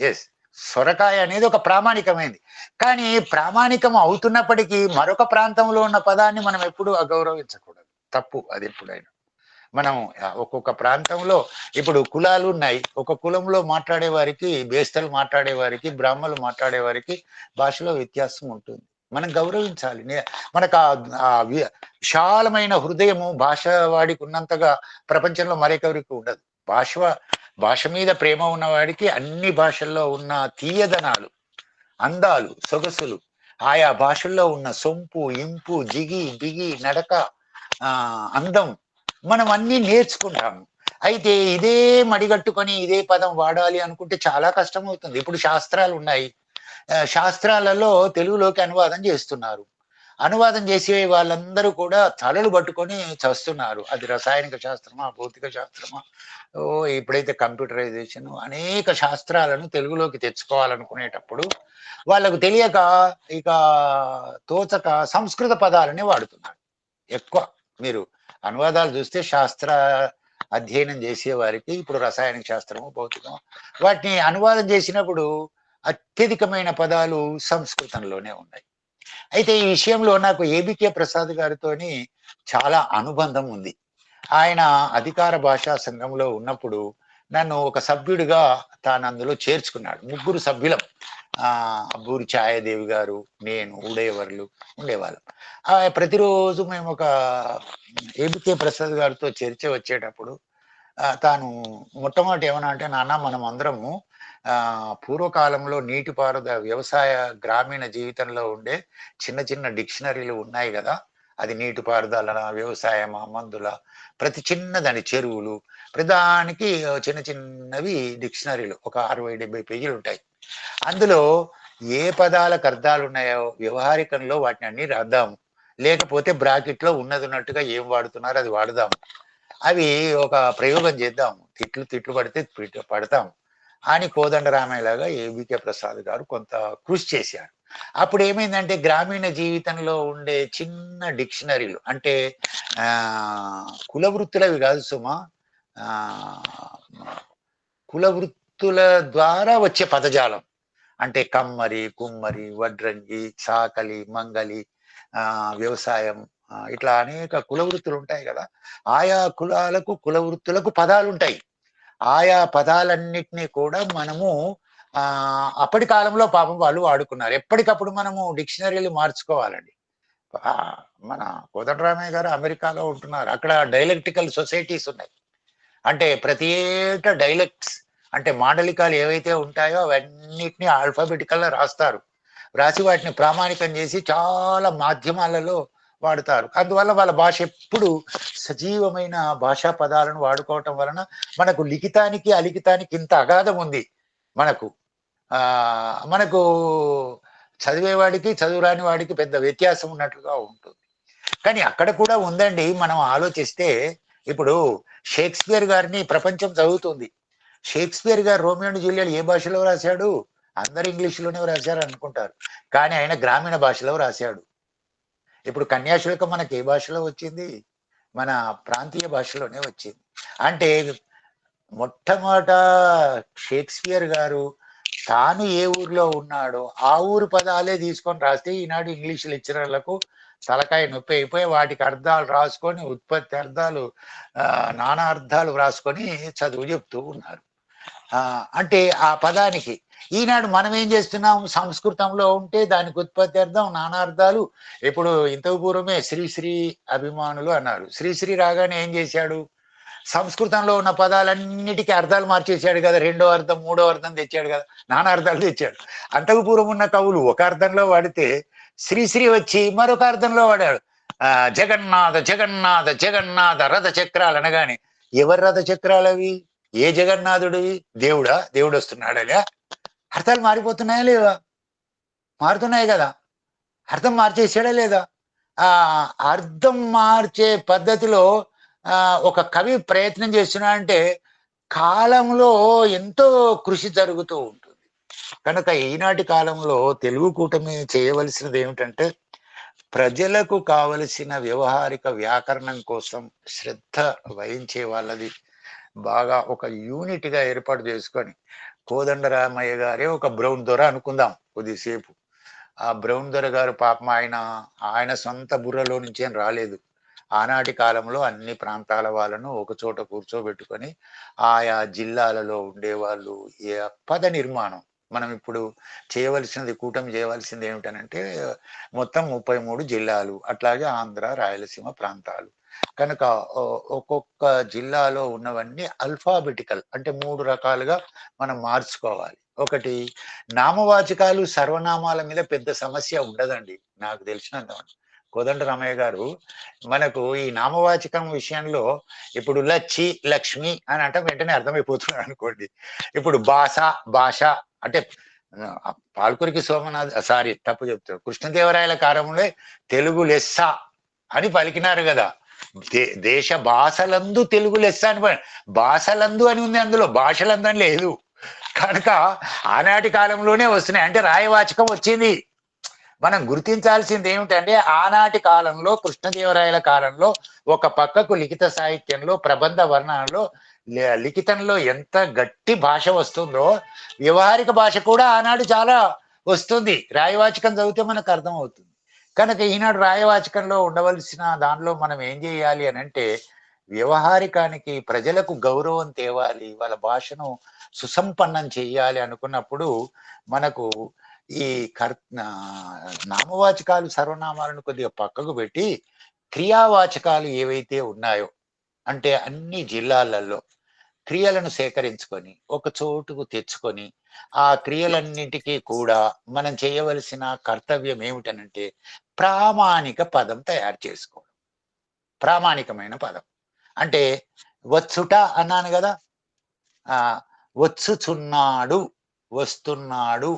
ఎస్, సొరకాయ అనేది ఒక ప్రామాణికమైంది. కానీ ప్రామాణికం అవుతున్నప్పటికీ మరొక ప్రాంతంలో ఉన్న పదాన్ని మనం ఎప్పుడు అగౌరవించకూడదు. తప్పు అది ఎప్పుడైనా. మనం ఒక్కొక్క ప్రాంతంలో ఇప్పుడు కులాలు ఉన్నాయి. ఒక కులంలో మాట్లాడే వారికి, బేస్తలు మాట్లాడే వారికి, బ్రాహ్మణులు మాట్లాడే వారికి భాషలో వ్యత్యాసం ఉంటుంది. మనం గౌరవించాలి. మనకు విశాలమైన హృదయము భాష వాడికి ఉన్నంతగా ప్రపంచంలో మరెవరికి ఉండదు. భాష మీద ప్రేమ ఉన్నవాడికి అన్ని భాషల్లో ఉన్న తీయదనాలు, అందాలు, సొగసులు, ఆయా భాషల్లో ఉన్న సొంపు, ఇంపు, జిగి, బిగి, నడక, అందం మనం అన్ని నేర్చుకుంటాము. అయితే ఇదే మడిగట్టుకొని ఇదే పదం వాడాలి అనుకుంటే చాలా కష్టం అవుతుంది. ఇప్పుడు శాస్త్రాలు ఉన్నాయి. శాస్త్రాలలో తెలుగులోకి అనువాదం చేస్తున్నారు. అనువాదం చేసే వాళ్ళందరూ కూడా తలలు పట్టుకొని చస్తున్నారు. అది రసాయనిక శాస్త్రమా, భౌతిక శాస్త్రమా, ఇప్పుడైతే కంప్యూటరైజేషన్, అనేక శాస్త్రాలను తెలుగులోకి తెచ్చుకోవాలనుకునేటప్పుడు వాళ్ళకు తెలియక ఇక తోచక సంస్కృత పదాలని వాడుతున్నారు ఎక్కువ. మీరు అనువాదాలు చూస్తే శాస్త్ర అధ్యయనం చేసే వారికి ఇప్పుడు రసాయనిక శాస్త్రము, భౌతికము, వాటిని అనువాదం చేసినప్పుడు అత్యధికమైన పదాలు సంస్కృతంలోనే ఉన్నాయి. అయితే ఈ విషయంలో నాకు ఏబికే ప్రసాద్ గారితోని చాలా అనుబంధం ఉంది. ఆయన అధికార భాషా సంఘంలో ఉన్నప్పుడు నన్ను ఒక సభ్యుడిగా తాను అందులో చేర్చుకున్నాడు. 3 సభ్యులం. బూరి ఛాయాదేవి గారు, నేను, ఉడయవర్లు ఉండేవాళ్ళం. ప్రతిరోజు మేము ఒక ఏబికే ప్రసాద్ గారితో చర్చ వచ్చేటప్పుడు తాను మొట్టమొదటి ఏమన్నా అంటే, నాన్న మనం అందరము పూర్వకాలంలో నీటిపారుదల వ్యవసాయ గ్రామీణ జీవితంలో ఉండే చిన్న చిన్న డిక్షనరీలు ఉన్నాయి కదా, అది నీటిపారుదల, వ్యవసాయమా, మందుల, ప్రతి చిన్నదాని చెరువులు, ప్రధానికి చిన్న చిన్నవి డిక్షనరీలు ఒక 60-70 పేజీలు ఉంటాయి. అందులో ఏ పదాలకు అర్థాలు ఉన్నాయో వ్యవహారికంలో వాటిని అన్ని రాద్దాము, లేకపోతే బ్రాకెట్లో ఉన్నట్టుగా ఏం వాడుతున్నారో అది వాడదాము, అవి ఒక ప్రయోగం చేద్దాము, తిట్లు పడితే పడతాం అని కోదండరామయ్యలాగా ఏబికే ప్రసాద్ గారు కొంత కృషి చేశారు. అప్పుడు ఏమైందంటే గ్రామీణ జీవితంలో ఉండే చిన్న డిక్షనరీలు, అంటే కులవృత్తులవి కాదు సుమా, కులవృత్తుల ద్వారా వచ్చే పదజాలం, అంటే కమ్మరి, కుమ్మరి, వడ్రంగి, చాకలి, మంగలి, వ్యవసాయం, ఇట్లా అనేక కులవృత్తులు ఉంటాయి కదా. ఆయా కులాలకు, కులవృత్తులకు పదాలు ఉంటాయి. ఆయా పదాలన్నిటినీ కూడా మనము అప్పటి కాలంలో పాపం వాళ్ళు వాడుకున్నారు. ఎప్పటికప్పుడు మనము డిక్షనరీలు మార్చుకోవాలండి. మన కోదండరామయ్య గారు అమెరికాలో ఉంటున్నారు. అక్కడ డైలెక్టికల్ సొసైటీస్ ఉన్నాయి. అంటే ప్రతి ఏటా డైలెక్ట్స్ అంటే మాండలికాలు ఏవైతే ఉంటాయో అవన్నిటిని ఆల్ఫాబెటికల్ గా రాస్తారు. రాసి వాటిని ప్రామాణికం చేసి చాలా మాధ్యమాలలో వాడతారు. అందువల్ల వాళ్ళ భాష ఎప్పుడు సజీవమైన భాషా పదాలను వాడుకోవటం వలన మనకు లిఖితానికి అలిఖితానికి ఇంత అగాధం ఉంది. మనకు చదివేవాడికి చదువురాని వాడికి పెద్ద వ్యత్యాసం ఉన్నట్లుగా ఉంటుంది. కానీ అక్కడ కూడా ఉందండి. మనం ఆలోచిస్తే ఇప్పుడు షేక్స్పియర్ గారిని ప్రపంచం చదువుతుంది. షేక్స్పియర్ గారు రోమియో అండ్ జూలియట్ ఏ భాషలో రాశాడు? అందరు ఇంగ్లీష్లోనే రాశారు అనుకుంటారు, కానీ ఆయన గ్రామీణ భాషలో రాశాడు. ఇప్పుడు కన్యాశుల్కం మనకి ఏ భాషలో వచ్చింది? మన ప్రాంతీయ భాషలోనే వచ్చింది. అంటే మొట్టమొదట షేక్స్పియర్ గారు తాను ఏ ఊర్లో ఉన్నాడో ఆ ఊరు పదాలే తీసుకొని రాస్తే ఈనాడు ఇంగ్లీష్ లెక్చరర్లకు తలకాయ నొప్పి అయిపోయి వాటికి అర్థాలు రాసుకొని, ఉత్పత్తి అర్థాలు, నానా అర్థాలు రాసుకొని చదువు చెప్తూ ఉన్నారు. అంటే ఆ పదానికి ఈనాడు మనం ఏం చేస్తున్నాం? సంస్కృతంలో ఉంటే దానికి ఉత్పత్తి అర్థం, నానా అర్థాలు. ఇప్పుడు ఇంతకు పూర్వమే శ్రీశ్రీ అభిమానులు అన్నారు. శ్రీశ్రీ రాగానే ఏం చేశాడు? సంస్కృతంలో ఉన్న పదాలన్నిటికీ అర్థాలు మార్చేసాడు కదా. 2వ అర్థం, 3వ అర్థం తెచ్చాడు కదా, నానా అర్థాలు తెచ్చాడు. అంతకు పూర్వం ఉన్న కవులు ఒక అర్థంలో వాడితే శ్రీశ్రీ వచ్చి మరొక అర్థంలో వాడాడు. జగన్నాథ జగన్నాథ జగన్నాథ రథ చక్రాలు అనగానే ఎవరి రథ చక్రాలు అవి? ఏ జగన్నాథుడివి? దేవుడా? దేవుడు వస్తున్నాడా? అర్థాలు మారిపోతున్నాయా లేదా? మారుతున్నాయి కదా. అర్థం మార్చేసాడా లేదా? అర్థం మార్చే పద్ధతిలో ఒక కవి ప్రయత్నం చేస్తున్నా అంటే కాలంలో ఎంతో కృషి జరుగుతూ ఉంటుంది. కనుక ఈనాటి కాలంలో తెలుగు కూటమి చేయవలసినది ఏమిటంటే ప్రజలకు కావలసిన వ్యవహారిక వ్యాకరణం కోసం శ్రద్ధ వహించే వాళ్ళది బాగా ఒక యూనిట్ గా ఏర్పాటు చేసుకొని, కోదండరామయ్య గారే ఒక బ్రౌన్ దొర అనుకుందాం కొద్దిసేపు. ఆ బ్రౌన్ దొర గారు పాపం ఆయన సొంత బుర్రలో నుంచేం రాలేదు. ఆనాటి కాలంలో అన్ని ప్రాంతాల వాళ్ళను ఒక చోట కూర్చోబెట్టుకొని ఆయా జిల్లాలలో ఉండేవాళ్ళు పద నిర్మాణం. మనం ఇప్పుడు చేయవలసినది, కూటమి చేయవలసింది ఏమిటనంటే మొత్తం 33 జిల్లాలు, అట్లాగే ఆంధ్ర, రాయలసీమ ప్రాంతాలు. కనుక ఒక్కొక్క జిల్లాలో ఉన్నవన్నీ అల్ఫాబెటికల్, అంటే 3 రకాలుగా మనం మార్చుకోవాలి. ఒకటి, నామవాచకాలు సర్వనామాల మీద పెద్ద సమస్య ఉండదండి నాకు తెలిసినంత. కోదండరామయ్య గారు మనకు ఈ నామవాచకం విషయంలో ఇప్పుడు లచ్చి, లక్ష్మి అని అంటే వెంటనే అర్థమైపోతున్నాడు అనుకోండి. ఇప్పుడు భాష అంటే పాల్కురికి సోమనాథ్, సారీ తప్పు చెప్తాడు, కృష్ణదేవరాయల కాలంలో తెలుగు లెస్స అని పలికినారు కదా. దేశ భాషలందు తెలుగు లెస్స అని, భాషలందు అని ఉంది, అందులో భాషలందు అని లేదు. కనుక ఆనాటి కాలంలోనే వస్తున్నాయి, అంటే రాయవాచకం వచ్చింది. మనం గుర్తించాల్సింది ఏమిటంటే ఆనాటి కాలంలో, కృష్ణదేవరాయల కాలంలో ఒక పక్కకు లిఖిత సాహిత్యంలో, ప్రబంధ వర్ణనలో, లిఖితంలో ఎంత గట్టి భాష వస్తుందో వ్యవహారిక భాష కూడా ఆనాడు చాలా వస్తుంది. రాయవాచకం చదివితే మనకు అర్థం అవుతుంది. కనుక ఈనాడు రాయవాచకంలో ఉండవలసిన దానిలో మనం ఏం చేయాలి అని అంటే, వ్యవహారికానికి ప్రజలకు గౌరవం తేవాలి, వాళ్ళ భాషను సుసంపన్నం చేయాలి అనుకున్నప్పుడు మనకు ఈ నామవాచకాలు సర్వనామాలను కొద్దిగా పక్కకు పెట్టి క్రియావాచకాలు ఏవైతే ఉన్నాయో, అంటే అన్ని జిల్లాలలో క్రియలను సేకరించుకొని ఒక చోటుకు తెచ్చుకొని ఆ క్రియలన్నిటికీ కూడా మనం చేయవలసిన కర్తవ్యం ఏమిటనంటే ప్రామాణిక పదం తయారు చేసుకోవడం. ప్రామాణికమైన పదం అంటే వచ్చుట అన్నాను కదా, వచ్చుచున్నాడు, వస్తున్నాడు,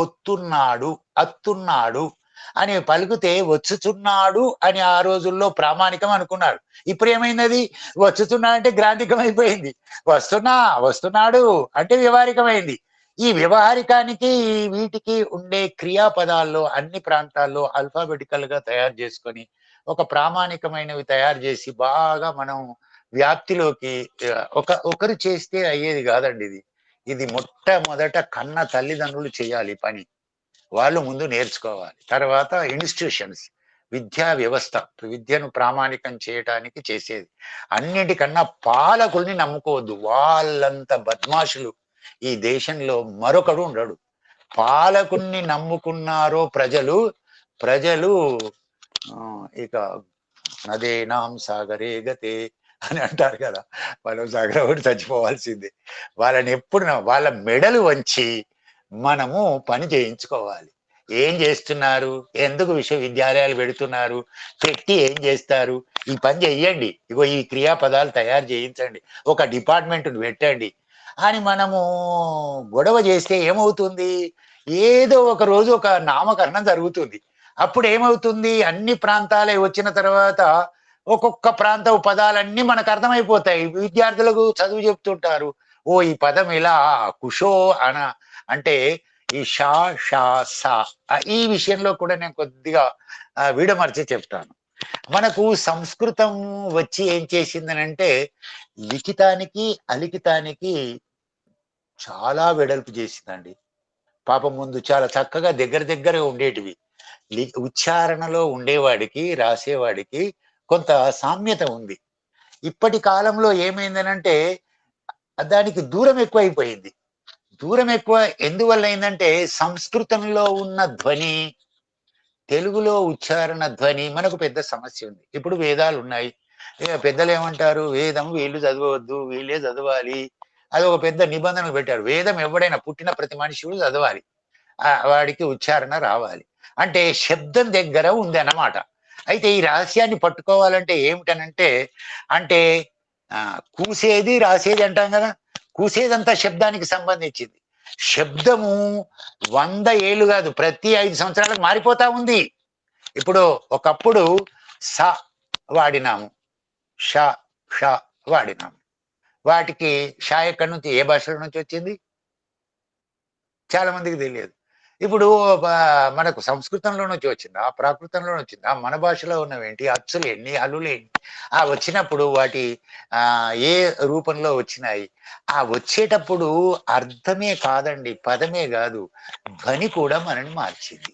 ఒత్తున్నాడు, అత్తున్నాడు అని పలుకుతే వచ్చుచున్నాడు అని ఆ రోజుల్లో ప్రామాణికం అనుకున్నారు. ఇప్పుడు ఏమైంది, వచ్చుతున్నా అంటే గ్రాంధికం అయిపోయింది, వస్తున్నాడు అంటే వ్యవహారికమైంది. ఈ వ్యవహారికానికి వీటికి ఉండే క్రియాపదాల్లో అన్ని ప్రాంతాల్లో అల్ఫాబెటికల్ గా తయారు చేసుకొని ఒక ప్రామాణికమైనవి తయారు చేసి బాగా మనం వ్యాప్తిలోకి, ఒకరు చేస్తే అయ్యేది కాదండి ఇది. ఇది మొట్టమొదట కన్న తల్లిదండ్రులు చేయాలి పని. వాళ్ళు ముందు నేర్చుకోవాలి. తర్వాత ఇన్స్టిట్యూషన్స్, విద్యా వ్యవస్థ విద్యను ప్రామాణికం చేయటానికి చేసేది. అన్నిటికన్నా పాలకుల్ని నమ్ముకోవద్దు, వాళ్ళంత బద్మాషులు ఈ దేశంలో మరొకడు ఉండడు. పాలకుల్ని నమ్ముకున్నారో ప్రజలు ఇక నదేనాం సాగరే గతే అని అంటారు కదా, వాళ్ళు సాగర ఒకటి చచ్చిపోవాల్సిందే. వాళ్ళని ఎప్పుడు వాళ్ళ మెడలు వంచి మనము పని చేయించుకోవాలి. ఏం చేస్తున్నారు, ఎందుకు విశ్వవిద్యాలయాలు పెడుతున్నారు, పెట్టి ఏం చేస్తారు, ఈ పని చెయ్యండి, ఇగో ఈ క్రియాపదాలు తయారు చేయించండి, ఒక డిపార్ట్మెంట్ పెట్టండి అని మనము గొడవ చేస్తే ఏమవుతుంది, ఏదో ఒక రోజు ఒక నామకరణం జరుగుతుంది. అప్పుడు ఏమవుతుంది, అన్ని ప్రాంతాలే వచ్చిన తర్వాత ఒక్కొక్క ప్రాంత పదాలన్నీ మనకు అర్థమైపోతాయి. విద్యార్థులకు చదువు చెప్తుంటారు, ఓ ఈ పదం ఇలా కుషో అంటే ఈ షా షా సా, ఈ విషయంలో కూడా నేను కొద్దిగా విడమర్చి చెప్తాను. మనకు సంస్కృతం వచ్చి ఏం చేసిందనంటే లిఖితానికి అలిఖితానికి చాలా వెడల్పు చేసిందండి. పాపం ముందు చాలా చక్కగా దగ్గర ఉండేటివి. ఉచ్చారణలో ఉండేవాడికి రాసేవాడికి కొంత సామ్యత ఉంది. ఇప్పటి కాలంలో ఏమైందనంటే దానికి దూరం ఎక్కువైపోయింది. దూరం ఎక్కువ ఎందువల్ల అయిందంటే సంస్కృతంలో ఉన్న ధ్వని, తెలుగులో ఉచ్చారణ ధ్వని మనకు పెద్ద సమస్య ఉంది. ఇప్పుడు వేదాలు ఉన్నాయి, పెద్దలు ఏమంటారు, వేదం వీళ్ళు చదవవద్దు, వీళ్ళే చదవాలి, అది ఒక పెద్ద నిబంధనలు పెట్టారు. వేదం ఎవడైనా పుట్టిన ప్రతి మనిషి కూడా చదవాలి, వాడికి ఉచ్చారణ రావాలి, అంటే శబ్దం దగ్గర ఉంది అన్నమాట. అయితే ఈ రహస్యాన్ని పట్టుకోవాలంటే ఏమిటనంటే, అంటే కూసేది రాసేది అంటాం కదా, కూసేదంతా శబ్దానికి సంబంధించింది. శబ్దము 100 ఏళ్ళు కాదు, ప్రతి 5 సంవత్సరాలకు మారిపోతా ఉంది. ఇప్పుడు ఒకప్పుడు స వాడినాము, ష ష వాడినాము. వాటికి ష ఎక్కడి నుంచి, ఏ భాషల నుంచి వచ్చింది చాలా మందికి తెలియదు. ఇప్పుడు మనకు సంస్కృతంలో నుంచి వచ్చిందా, ప్రాకృతంలో వచ్చిందా, మన భాషలో ఉన్నవేంటి, అచ్చులు ఎన్ని, హల్లులు ఎన్ని, వచ్చినప్పుడు వాటి ఏ రూపంలో వచ్చినాయి, వచ్చేటప్పుడు అర్థమే కాదండి, పదమే కాదు, ధ్వని కూడా మనని మార్చింది.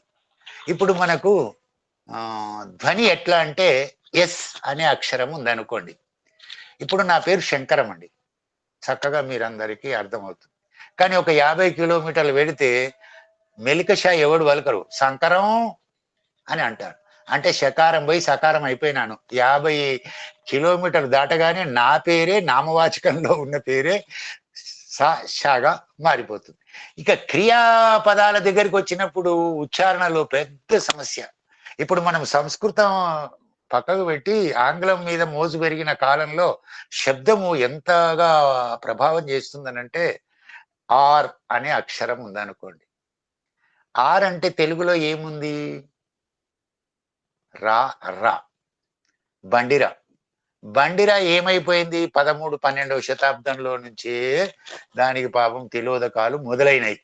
ఇప్పుడు మనకు ధ్వని ఎట్లా అంటే ఎస్ అనే అక్షరం ఉందనుకోండి. ఇప్పుడు నా పేరు శంకరం అండి, చక్కగా మీరందరికీ అర్థమవుతుంది. కానీ ఒక 50 కిలోమీటర్లు వెడితే మెలికషా ఎవడు వలకరు, శంకరం అని అంటారు. అంటే శకారం పోయి సకారం అయిపోయినాను. 50 కిలోమీటర్లు దాటగానే నా పేరే, నామవాచకంలో ఉన్న పేరే షాగా మారిపోతుంది. ఇక క్రియాపదాల దగ్గరికి వచ్చినప్పుడు ఉచ్చారణలో పెద్ద సమస్య. ఇప్పుడు మనం సంస్కృతం పక్కకు పెట్టి ఆంగ్లం మీద మోజు పెరిగిన కాలంలో శబ్దము ఎంతగా ప్రభావం చేస్తుందనంటే, ఆర్ అనే అక్షరం ఉందనుకోండి. ఆర్ అంటే తెలుగులో ఏముంది? రా, రా, బండిరా. బండిరా ఏమైపోయింది? 13-12వ శతాబ్దంలో నుంచే దానికి పాపం తిలోదకాలు మొదలైనవి.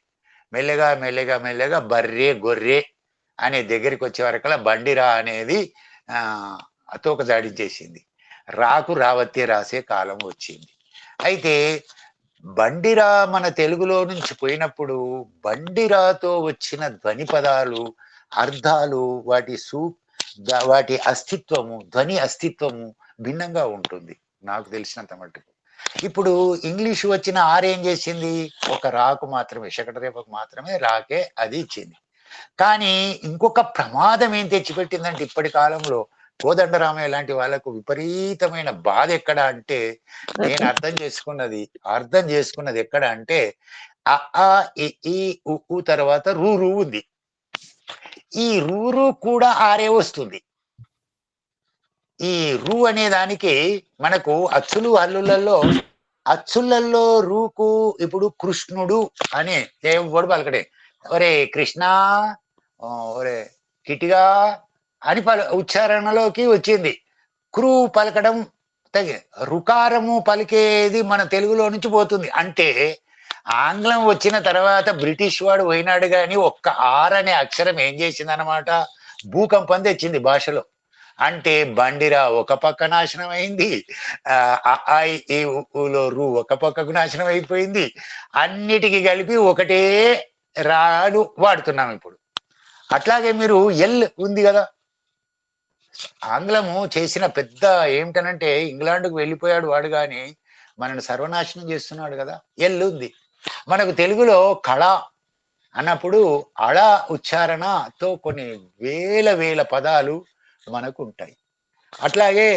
మెల్లగా మెల్లగా మెల్లగా బర్రె, గొర్రె అనే దగ్గరికి వచ్చే వరకల్లా బండిరా అనేది అతోక జాడించేసింది. రాకు రావత్తే రాసే కాలం వచ్చింది. అయితే బండిరా మన తెలుగులో నుంచి పోయినప్పుడు బండిరాతో వచ్చిన ధ్వని పదాలు, అర్థాలు, వాటి అస్తిత్వము, ధ్వని అస్తిత్వము భిన్నంగా ఉంటుంది నాకు తెలిసినంత మట్టుకు. ఇప్పుడు ఇంగ్లీషు వచ్చిన ఆర్ ఏం చేసింది? ఒక రాకు మాత్రమే, శకటరేపకు మాత్రమే రాకే అది ఇచ్చింది. కానీ ఇంకొక ప్రమాదం ఏం తెచ్చిపెట్టిందంటే ఇప్పటి కాలంలో కోదండరామయ్య లాంటి వాళ్ళకు విపరీతమైన బాధ ఎక్కడ అంటే, నేను అర్థం చేసుకున్నది ఎక్కడ అంటే, అ ఈ ఉ తర్వాత రూ ఉంది. ఈ రూ కూడా ఆరే వస్తుంది. ఈ రూ అనే దానికి మనకు అచ్చులలో రూకు ఇప్పుడు కృష్ణుడు అనే దేవుడు పలకడే, ఒరే కృష్ణ, ఒరే కిటిగా అని ఉచ్చారణలోకి వచ్చింది. క్రూ పలకడం రుకారము పలికేది మన తెలుగులో నుంచి పోతుంది. అంటే ఆంగ్లం వచ్చిన తర్వాత బ్రిటిష్ వాడు పోయినాడు కానీ ఒక్క ఆర్ అనే అక్షరం ఏం చేసింది అన్నమాట? భూకంపం తెచ్చింది భాషలో. అంటే బండిరా ఒక పక్క నాశనం అయింది, ఊలో రూ ఒక పక్కకు నాశనం అయిపోయింది. అన్నిటికీ కలిపి ఒకటే రాడు వాడుతున్నాం ఇప్పుడు. అట్లాగే మీరు ఎల్ ఉంది కదా, ఆంగ్లము చేసిన పెద్ద ఏమిటనంటే, ఇంగ్లాండ్కు వెళ్ళిపోయాడు వాడు కానీ మనల్ని సర్వనాశనం చేస్తున్నాడు కదా. ఎల్ ఉంది. మనకు తెలుగులో కళ అన్నప్పుడు అళ ఉచ్చారణతో కొన్ని వేల పదాలు మనకు ఉంటాయి. అట్లాగే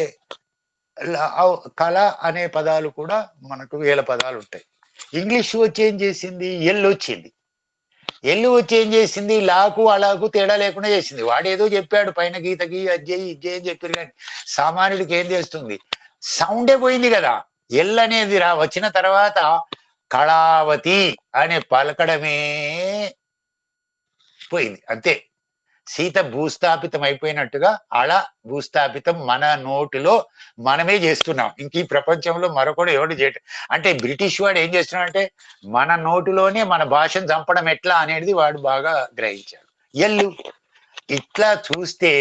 కళ అనే పదాలు కూడా మనకు వేల పదాలు ఉంటాయి. ఇంగ్లీష్ వచ్చి ఏం చేసింది? ఎల్ వచ్చింది. ఎల్లు వచ్చి ఏం చేసింది? లాకు అలాకు తేడా లేకుండా చేసింది. వాడేదో చెప్పాడు, పైన గీతకి అజ్జయి ఇజ్జయి అని చెప్పారు, కానీ సామాన్యుడికి ఏం చేస్తుంది? సౌండే పోయింది కదా. ఎల్ అనేది వచ్చిన తర్వాత కళావతి అనే పలకడమే పోయింది, అంతే. సీత భూస్థాపితం అయిపోయినట్టుగా అళ భూస్థాపితం మన నోటిలో మనమే చేస్తున్నాం. ఇంక ఈ ప్రపంచంలో మరొకడు ఎవడు చేయటం. అంటే బ్రిటిష్ వాడు ఏం చేస్తున్నాడు అంటే, మన నోటిలోనే మన భాషను చంపడం ఎట్లా అనేది వాడు బాగా గ్రహించాడు. ఎల్లు ఇట్లా చూస్తే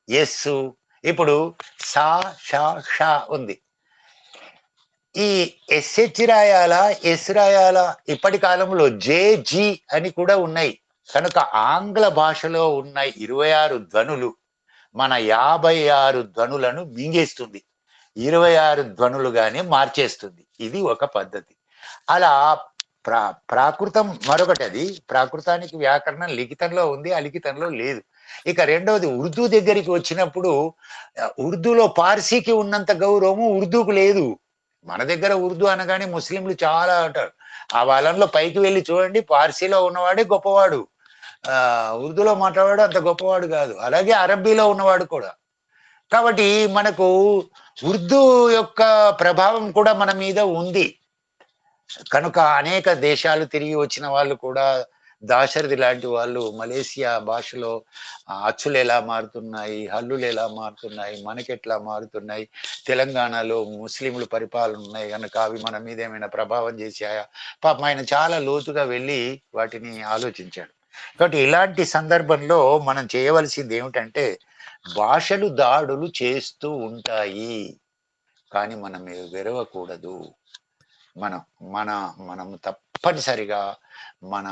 ఎస్సు, ఇప్పుడు సా షా షా ఉంది. ఈ ఎస్హెచ్ రాయాలా, ఎస్ రాయాలా? ఇప్పటి కాలంలో జే జీ అని కూడా ఉన్నాయి. కనుక ఆంగ్ల భాషలో ఉన్న 26 ధ్వనులు మన 56 ధ్వనులను మింగేస్తుంది, 26 ధ్వనులుగానే మార్చేస్తుంది. ఇది ఒక పద్ధతి. అలా ప్రాకృతం మరొకటి. అది ప్రాకృతానికి వ్యాకరణం లిఖితంలో ఉంది, అలిఖితంలో లేదు. ఇక రెండవది ఉర్దూ దగ్గరికి వచ్చినప్పుడు, ఉర్దూలో పార్సీకి ఉన్నంత గౌరవము ఉర్దూకు లేదు. మన దగ్గర ఉర్దూ అనగానే ముస్లింలు చాలా అంటారు. ఆ వాళ్ళలో పైకి వెళ్ళి చూడండి, పార్సీలో ఉన్నవాడే గొప్పవాడు, ఉర్దూలో మాట్లాడాడు అంత గొప్పవాడు కాదు. అలాగే అరబ్బీలో ఉన్నవాడు కూడా. కాబట్టి మనకు ఉర్దూ యొక్క ప్రభావం కూడా మన మీద ఉంది. కనుక అనేక దేశాలు తిరిగి వచ్చిన వాళ్ళు కూడా, దాశరథి లాంటి వాళ్ళు మలేసియా భాషలో అచ్చులు ఎలా మారుతున్నాయి, హల్లులు ఎలా మారుతున్నాయి, మనకెట్లా మారుతున్నాయి, తెలంగాణలో ముస్లింలు పరిపాలన ఉన్నాయి కనుక అవి మన మీద ఏమైనా ప్రభావం చేశాయా, పాపం ఆయన చాలా లోతుగా వెళ్ళి వాటిని ఆలోచించాడు. కాబట్టి ఇలాంటి సందర్భంలో మనం చేయవలసింది ఏమిటంటే, భాషలు దాడులు చేస్తూ ఉంటాయి, కానీ మనం విరవకూడదు. మనం మన మనము తప్పనిసరిగా మన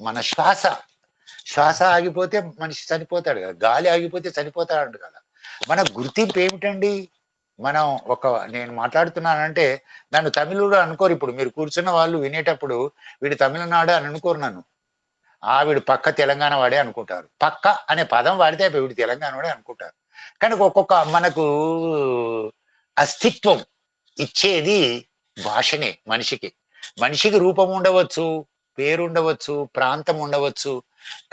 మన శ్వాస ఆగిపోతే మనిషి చనిపోతాడు కదా, గాలి ఆగిపోతే చనిపోతాడు కదా. మన గుర్తింపు ఏమిటండి? మనం నేను మాట్లాడుతున్నానంటే నన్ను తమిళుడు అనుకోరు. ఇప్పుడు మీరు కూర్చున్న వాళ్ళు వినేటప్పుడు వీడు తమిళనాడు అని అనుకోరు నన్ను. వీడు పక్క తెలంగాణ వాడే అనుకుంటారు. పక్క అనే పదం వాడితే వీడు తెలంగాణ వాడే అనుకుంటారు. కనుక ఒక్కొక్క మనకు అస్తిత్వం ఇచ్చేది భాషనే. మనిషికి రూపం ఉండవచ్చు, పేరు ఉండవచ్చు, ప్రాంతం ఉండవచ్చు,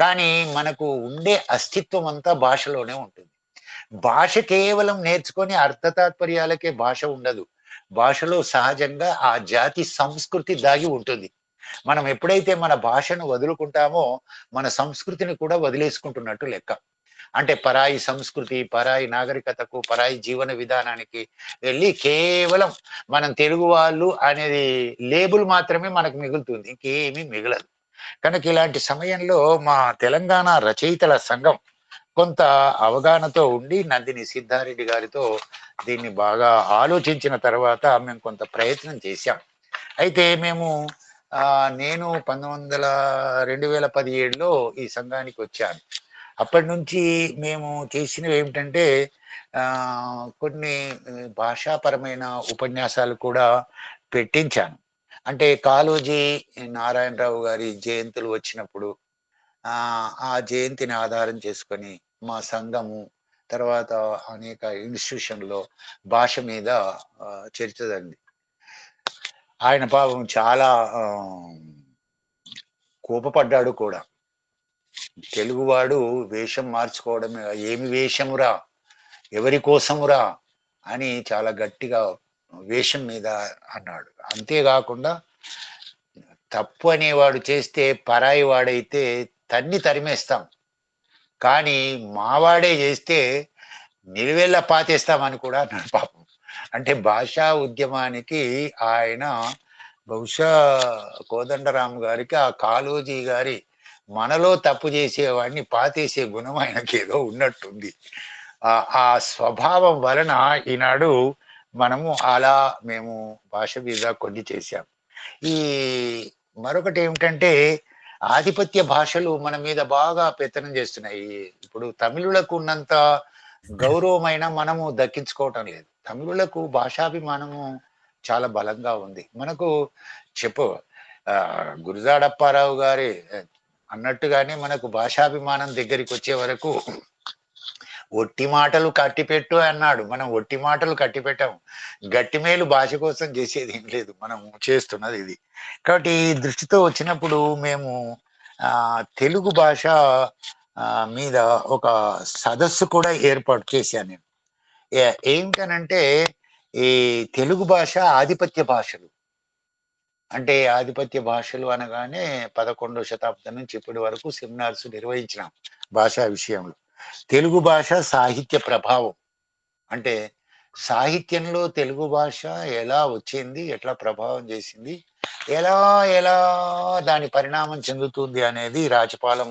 కానీ మనకు ఉండే అస్తిత్వం అంతా భాషలోనే ఉంటుంది. భాష కేవలం నేర్చుకొని అర్థతాత్పర్యాలకే భాష ఉండదు. భాషలో సహజంగా ఆ జాతి సంస్కృతి దాగి ఉంటుంది. మనం ఎప్పుడైతే మన భాషను వదులుకుంటామో మన సంస్కృతిని కూడా వదిలేసుకుంటున్నట్టు లెక్క. అంటే పరాయి సంస్కృతి, పరాయి నాగరికతకు, పరాయి జీవన విధానానికి వెళ్ళి కేవలం మనం తెలుగు వాళ్ళు అనేది లేబుల్ మాత్రమే మనకు మిగులుతుంది, ఇంకేమీ మిగలదు. కనుక ఇలాంటి సమయంలో మా తెలంగాణ రచయితల సంఘం కొంత అవగాహనతో ఉండి నందిని సిద్ధారెడ్డి గారితో దీన్ని బాగా ఆలోచించిన తర్వాత మేము కొంత ప్రయత్నం చేశాం. అయితే మేము నేను 2017లో ఈ సంఘానికి వచ్చాను. అప్పటి నుంచి మేము చేసినవి ఏమిటంటే కొన్ని భాషాపరమైన ఉపన్యాసాలు కూడా పెట్టించాను. అంటే కాళోజీ నారాయణరావు గారి జయంతులు వచ్చినప్పుడు ఆ జయంతిని ఆధారం చేసుకొని మా సంఘము, తర్వాత అనేక ఇన్స్టిట్యూషన్లో భాష మీద చర్చ జరిగింది. ఆయన పాపం చాలా కోపపడ్డాడు కూడా. తెలుగువాడు వేషం మార్చుకోవడం ఏమి వేషమురా, ఎవరి కోసమురా అని చాలా గట్టిగా వేషం మీద అన్నాడు. అంతేకాకుండా తప్పు అనేవాడు చేస్తే పరాయి వాడైతే తరిమేస్తాం, కానీ మావాడే చేస్తే నిలువెల్లా పాతేస్తామని కూడా అన్నాడు పాపం. అంటే భాషా ఉద్యమానికి ఆయన బహుశా కోదండరామ్ గారికి ఆ కాళోజీ గారి మనలో తప్పు చేసేవాడిని పాతేసే గుణం ఆయనకి ఏదో ఉన్నట్టుంది. ఆ స్వభావం వలన ఈనాడు మనము అలా మేము భాష మీద కొన్ని చేశాం. ఈ మరొకటి ఏమిటంటే ఆధిపత్య భాషలు మన మీద బాగా పెత్తనం చేస్తున్నాయి. ఇప్పుడు తమిళులకు ఉన్నంత గౌరవమైన మనము దక్కించుకోవటం లేదు. తమిళులకు భాషాభిమానము చాలా బలంగా ఉంది. మనకు గురజాడప్పారావు గారి అన్నట్టుగానే మనకు భాషాభిమానం దగ్గరికి వచ్చే వరకు ఒట్టి మాటలు కట్టిపెట్టు అన్నాడు. మనం ఒట్టి మాటలు కట్టిపెట్టాము. గట్టిమేలు భాష కోసం చేసేది ఏం లేదు, మనం చేస్తున్నది ఇది. కాబట్టి ఈ దృష్టితో వచ్చినప్పుడు మేము తెలుగు భాష మీద ఒక సదస్సు కూడా ఏర్పాటు చేశాను నేను. ఏమిటనంటే ఈ తెలుగు భాష ఆధిపత్య భాషలు. అంటే ఆధిపత్య భాషలు అనగానే 11వ శతాబ్దం నుంచి ఇప్పటి వరకు సెమినార్స్ నిర్వహించినాం భాషా విషయంలో. తెలుగు భాష సాహిత్య ప్రభావం, అంటే సాహిత్యంలో తెలుగు భాష ఎలా వచ్చింది, ఎట్లా ప్రభావం చేసింది, ఎలా ఎలా దాని పరిణామం చెందుతుంది అనేది రాజపాలెం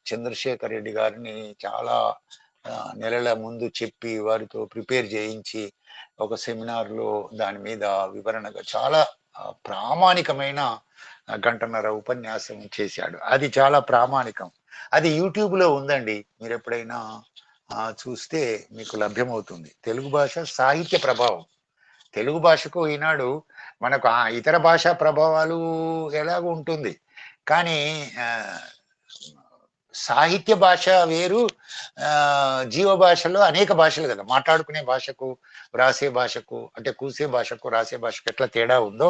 చంద్రశేఖర్ రెడ్డి గారిని చాలా నెలల ముందు చెప్పి వారితో ప్రిపేర్ చేయించి ఒక సెమినార్లో దాని మీద వివరణగా చాలా ప్రామాణికమైన గంటన్నర ఉపన్యాసం చేశాడు. అది చాలా ప్రామాణికం. అది యూట్యూబ్లో ఉందండి, మీరు ఎప్పుడైనా చూస్తే మీకు లభ్యమవుతుంది. తెలుగు భాష సాహిత్య ప్రభావం. తెలుగు భాషకు ఈనాడు మనకు ఇతర భాషా ప్రభావాలు ఎలాగో ఉంటుంది, కానీ సాహిత్య భాష వేరు, జీవ భాషలో అనేక భాషలు కదా. మాట్లాడుకునే భాషకు, వ్రాసే భాషకు, అంటే కూసే భాషకు, రాసే భాషకు ఎట్లా తేడా ఉందో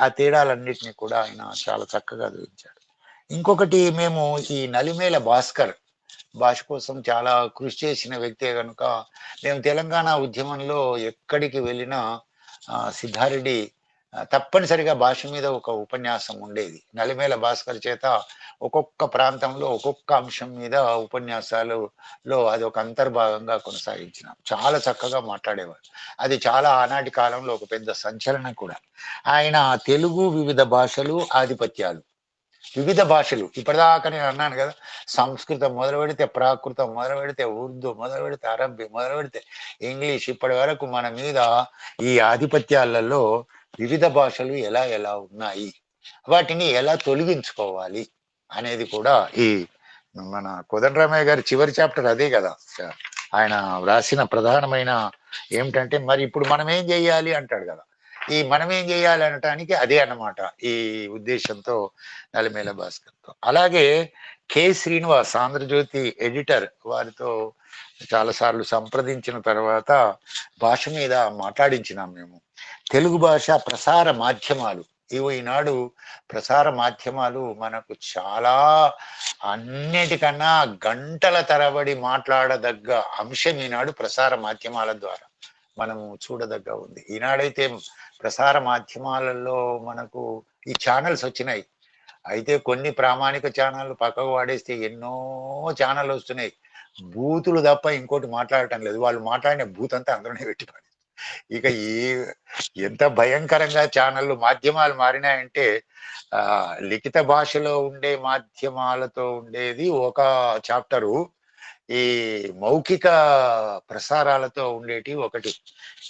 ఆ తేడాలన్నిటినీ కూడా ఆయన చాలా చక్కగా వివరించాడు. ఇంకొకటి, మేము ఈ నలిమేల భాస్కర్ భాష కోసం చాలా కృషి చేసిన వ్యక్తే కనుక మేము తెలంగాణ ఉద్యమంలో ఎక్కడికి వెళ్ళినా సిద్ధారెడ్డి తప్పనిసరిగా భాష మీద ఒక ఉపన్యాసం ఉండేది. నలిమేల భాస్కర్ చేత ఒక్కొక్క ప్రాంతంలో ఒక్కొక్క అంశం మీద ఉపన్యాసాలలో అది ఒక అంతర్భాగంగా కొనసాగించినాం. చాలా చక్కగా మాట్లాడేవారు. అది చాలా ఆనాటి కాలంలో ఒక పెద్ద సంచలనం కూడా. ఆయన తెలుగు వివిధ భాషలు ఆధిపత్యాలు, వివిధ భాషలు ఇప్పటిదాకా నేను అన్నాను కదా, సంస్కృతం మొదలు పెడితే, ప్రాకృతం మొదలు పెడితే, ఉర్దూ మొదలు పెడితే, అరబ్బీ మొదలు పెడితే, ఇంగ్లీష్, ఇప్పటి వరకు మన మీద ఈ ఆధిపత్యాలలో వివిధ భాషలు ఎలా ఎలా ఉన్నాయి, వాటిని ఎలా తొలగించుకోవాలి అనేది కూడా ఈ మన కోదండరామయ్య గారి చివరి చాప్టర్ అదే కదా. ఆయన వ్రాసిన ప్రధానమైన ఏమిటంటే, మరి ఇప్పుడు మనం ఏం చెయ్యాలి అంటాడు కదా. ఈ మనం ఏం చేయాలి అనటానికి అదే అన్నమాట ఈ ఉద్దేశంతో నలిమేల భాస్కర్తో. అలాగే కె శ్రీనివాస్ ఆంధ్రజ్యోతి ఎడిటర్, వారితో చాలాసార్లు సంప్రదించిన తర్వాత భాష మీద మాట్లాడించినాం మేము. తెలుగు భాష ప్రసార మాధ్యమాలు, ఈనాడు ప్రసార మాధ్యమాలు మనకు చాలా అన్నిటికన్నా గంటల తరబడి మాట్లాడదగ్గ అంశం ఈనాడు ప్రసార మాధ్యమాల ద్వారా మనము చూడదగ్గ ఉంది. ఈనాడైతే ప్రసార మాధ్యమాలలో మనకు ఈ ఛానల్స్ వచ్చినాయి. అయితే కొన్ని ప్రామాణిక ఛానళ్ళు పక్కకు వాడేస్తే ఎన్నో ఛానళ్ళు వస్తున్నాయి. బూతులు తప్ప ఇంకోటి మాట్లాడటం లేదు. వాళ్ళు మాట్లాడిన బూత్ అంతా అందులోనే పెట్టిపడి. ఇక ఎంత భయంకరంగా ఛానళ్ళు మాధ్యమాలు మారినాయంటే, లిఖిత భాషలో ఉండే మాధ్యమాలతో ఉండేది ఒక చాప్టరు, ఈ మౌఖిక ప్రసారాలతో ఉండేటి ఒకటి.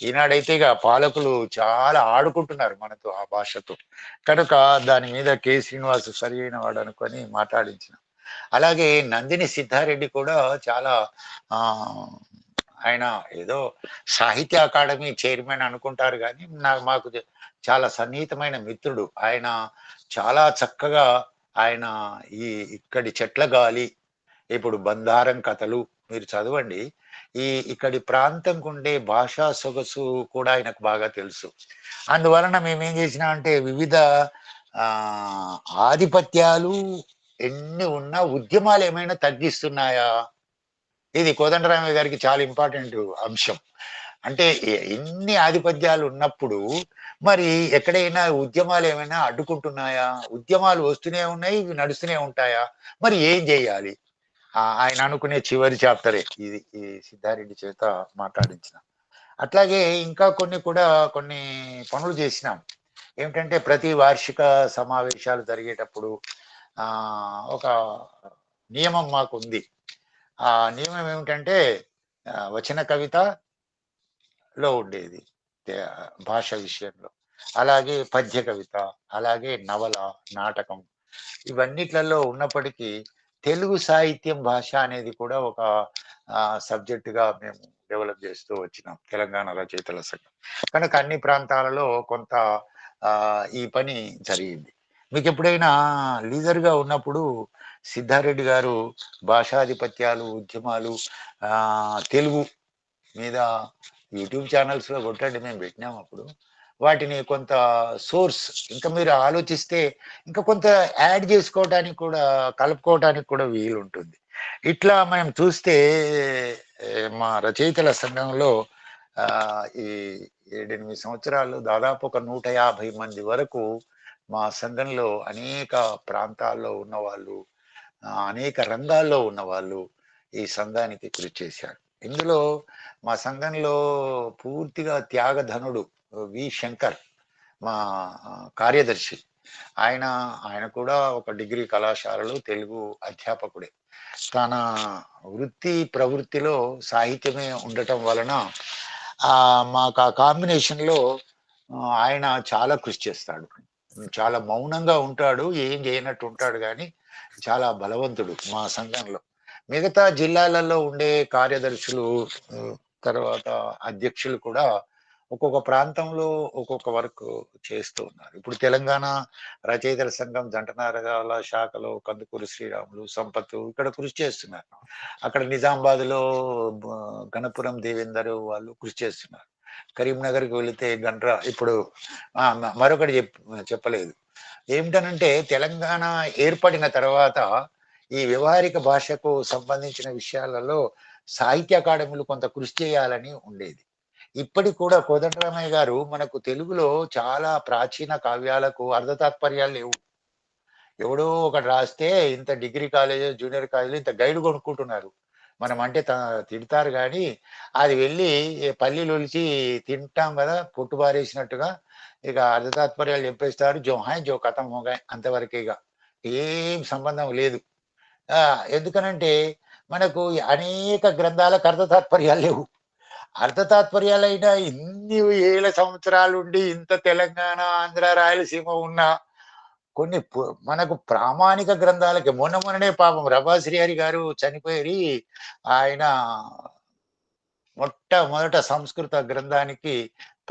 ఈనాడైతే ఇక పాలకులు చాలా ఆడుకుంటున్నారు మనతో, ఆ భాషతో. కనుక దాని మీద కె శ్రీనివాస్ సరి అయిన వాడు అనుకొని మాట్లాడించిన. అలాగే నందిని సిద్ధారెడ్డి కూడా చాలా ఆయన ఏదో సాహిత్య అకాడమీ చైర్మన్ అనుకుంటారు, కానీ మాకు చాలా సన్నిహితమైన మిత్రుడు ఆయన. చాలా చక్కగా ఆయన ఇక్కడి చెట్ల గాలి, ఇప్పుడు బంధారం కథలు మీరు చదవండి. ఇక్కడి ప్రాంతంకు ఉండే భాషా సొగసు కూడా ఆయనకు బాగా తెలుసు. అందువలన మేమేం చేసినా అంటే, వివిధ ఆధిపత్యాలు ఎన్ని ఉన్నా ఉద్యమాలు ఏమైనా తగ్గిస్తున్నాయా, ఇది కోదండరామయ్య గారికి చాలా ఇంపార్టెంట్ అంశం. అంటే ఎన్ని ఆధిపత్యాలు ఉన్నప్పుడు మరి ఎక్కడైనా ఉద్యమాలు ఏమైనా అడ్డుకుంటున్నాయా, ఉద్యమాలు వస్తూనే ఉన్నాయి, ఇవి నడుస్తూనే ఉంటాయా, మరి ఏం చేయాలి, ఆయన అనుకునే చివరి చాప్టరే ఇది, ఈ సిద్ధారెడ్డి చేత మాట్లాడించిన. అట్లాగే ఇంకా కొన్ని పనులు చేసినాం. ఏమిటంటే, ప్రతి వార్షిక సమావేశాలు జరిగేటప్పుడు ఒక నియమం మాకు ఉంది. ఆ నియమం ఏమిటంటే, వచన కవితలో ఉండేది భాష విషయంలో, అలాగే పద్య కవిత, అలాగే నవల, నాటకం, ఇవన్నిట్లలో ఉన్నప్పటికీ తెలుగు సాహిత్యం భాష అనేది కూడా ఒక సబ్జెక్టుగా మేము డెవలప్ చేస్తూ వచ్చినాం తెలంగాణ రచయితల సంఘం. కనుక అన్ని ప్రాంతాలలో కొంత ఈ పని జరిగింది. మీకు ఎప్పుడైనా లీడర్గా ఉన్నప్పుడు సిద్ధారెడ్డి గారు భాషాధిపత్యాలు, ఉద్యమాలు, తెలుగు మీద యూట్యూబ్ ఛానల్స్లో కొట్టండి, మేము పెట్టినాం అప్పుడు. వాటిని కొంత సోర్స్ ఇంకా మీరు ఆలోచిస్తే ఇంకా కొంత యాడ్ చేసుకోవడానికి కూడా, కలుపుకోవడానికి కూడా వీలు ఉంటుంది. ఇట్లా మనం చూస్తే మా రచయితల సంఘంలో ఈ 7-8 సంవత్సరాలు దాదాపు ఒక 150 మంది వరకు మా సంఘంలో అనేక ప్రాంతాల్లో ఉన్నవాళ్ళు, అనేక రంగాల్లో ఉన్నవాళ్ళు ఈ సంఘానికి కృషి చేశారు. ఇందులో మా సంఘంలో పూర్తిగా త్యాగధనుడు వి శంకర్ మా కార్యదర్శి. ఆయన కూడా ఒక డిగ్రీ కళాశాలలో తెలుగు అధ్యాపకుడే. తన వృత్తి ప్రవృత్తిలో సాహిత్యమే ఉండటం వలన మాకు ఆ కాంబినేషన్లో ఆయన చాలా కృషి చేస్తాడు. చాలా మౌనంగా ఉంటాడు, ఏం చేయనట్టు ఉంటాడు, కానీ చాలా బలవంతుడు మా సంఘంలో. మిగతా జిల్లాలలో ఉండే కార్యదర్శులు, తర్వాత అధ్యక్షులు కూడా ఒక్కొక్క ప్రాంతంలో ఒక్కొక్క వర్క్ చేస్తూ ఉన్నారు. ఇప్పుడు తెలంగాణ రచయితల సంఘం జంటనారగాల శాఖలో కందుకూరి శ్రీరాములు, సంపత్తు ఇక్కడ కృషి చేస్తున్నారు. అక్కడ నిజామాబాద్లో గణపురం దేవేందర్ వాళ్ళు కృషి చేస్తున్నారు. కరీంనగర్కి వెళితే గండ్ర. ఇప్పుడు మరొకటి చెప్పలేదు ఏమిటనంటే, తెలంగాణ ఏర్పడిన తర్వాత ఈ వ్యవహారిక భాషకు సంబంధించిన విషయాలలో సాహిత్య అకాడమీలు కొంత కృషి చేయాలని ఉండేది. ఇప్పటికి కూడా కోదండరామయ్య గారు మనకు తెలుగులో చాలా ప్రాచీన కావ్యాలకు అర్ధతాత్పర్యాలు లేవు. ఎవడో ఒకటి రాస్తే ఇంత డిగ్రీ కాలేజ్, జూనియర్ కాలేజ్ ఇంత గైడ్ కొనుక్కుంటున్నారు. మనం అంటే తిడతారు, కానీ అది వెళ్ళి పల్లీలు ఒలిచి తింటాం కదా పొట్టుబారేసినట్టుగా. ఇక అర్ధతాత్పర్యాలు చెప్పేస్తారు, జో హాయ్ జో కథం హోగాయ్, అంతవరకే. ఇక ఏం సంబంధం లేదు. ఎందుకనంటే మనకు అనేక గ్రంథాలకు అర్థ తాత్పర్యాలు లేవు. అర్థ తాత్పర్యాలైనా ఇన్ని ఏళ్ళ సంవత్సరాలుండి ఇంత తెలంగాణ, ఆంధ్ర, రాయలసీమ ఉన్న కొన్ని మనకు ప్రామాణిక గ్రంథాలకి మొన్ననే పాపం రబా శ్రీహరి గారు చనిపోయి ఆయన మొట్టమొదట సంస్కృత గ్రంథానికి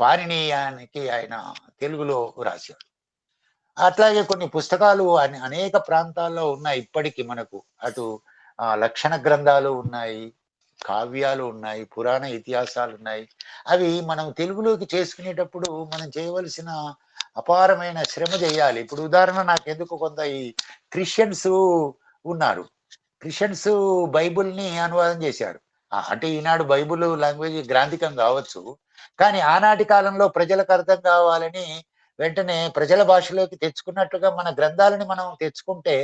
పాణినీయానికి ఆయన తెలుగులో రాశాడు. అట్లాగే కొన్ని పుస్తకాలు అనేక ప్రాంతాల్లో ఉన్నాయి ఇప్పటికి మనకు. అటు లక్షణ గ్రంథాలు ఉన్నాయి, కావ్యాలు ఉన్నాయి, పురాణ ఇతిహాసాలు ఉన్నాయి. అవి మనం తెలుగులోకి చేసుకునేటప్పుడు మనం చేయవలసిన అపారమైన శ్రమ చేయాలి. ఇప్పుడు ఉదాహరణ నాకెందుకు కొంత ఈ క్రిస్టియన్స్ ఉన్నారు. క్రిస్టియన్స్ బైబుల్ని అనువాదం చేశారు. అంటే ఈనాడు బైబుల్ లాంగ్వేజ్ గ్రాంధికం కావచ్చు, కానీ ఆనాటి కాలంలో ప్రజలకు అర్థం కావాలని వెంటనే ప్రజల భాషలోకి తెచ్చుకున్నట్టుగా మన గ్రంథాలని మనం తెచ్చుకుంటే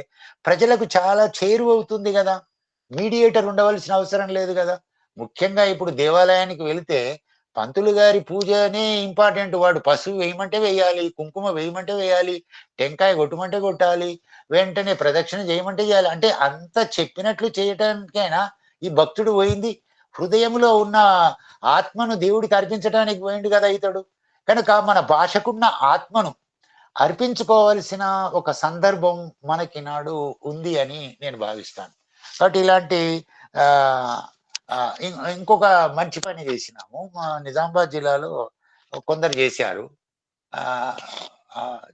ప్రజలకు చాలా చేరువవుతుంది కదా. మీడియేటర్ ఉండవలసిన అవసరం లేదు కదా. ముఖ్యంగా ఇప్పుడు దేవాలయానికి వెళితే పంతులు గారి పూజనే ఇంపార్టెంట్. వాడు పసుపు వేయమంటే వేయాలి, కుంకుమ వేయమంటే వేయాలి, టెంకాయ కొట్టమంటే కొట్టాలి, వెంటనే ప్రదక్షిణ చేయమంటే చేయాలి. అంటే అంత చెప్పినట్లు చేయటానికైనా ఈ భక్తుడు పోయింది హృదయంలో ఉన్న ఆత్మను దేవుడికి అర్పించడానికి పోయింది కదా ఇతడు. కనుక మన భాషకున్న ఆత్మను అర్పించుకోవాల్సిన ఒక సందర్భం మనకి నాడు ఉంది అని నేను భావిస్తాను. కాబట్టి ఇలాంటి ఇంకొక మంచి పని చేసినాము. మా నిజామాబాద్ జిల్లాలో కొందరు చేశారు.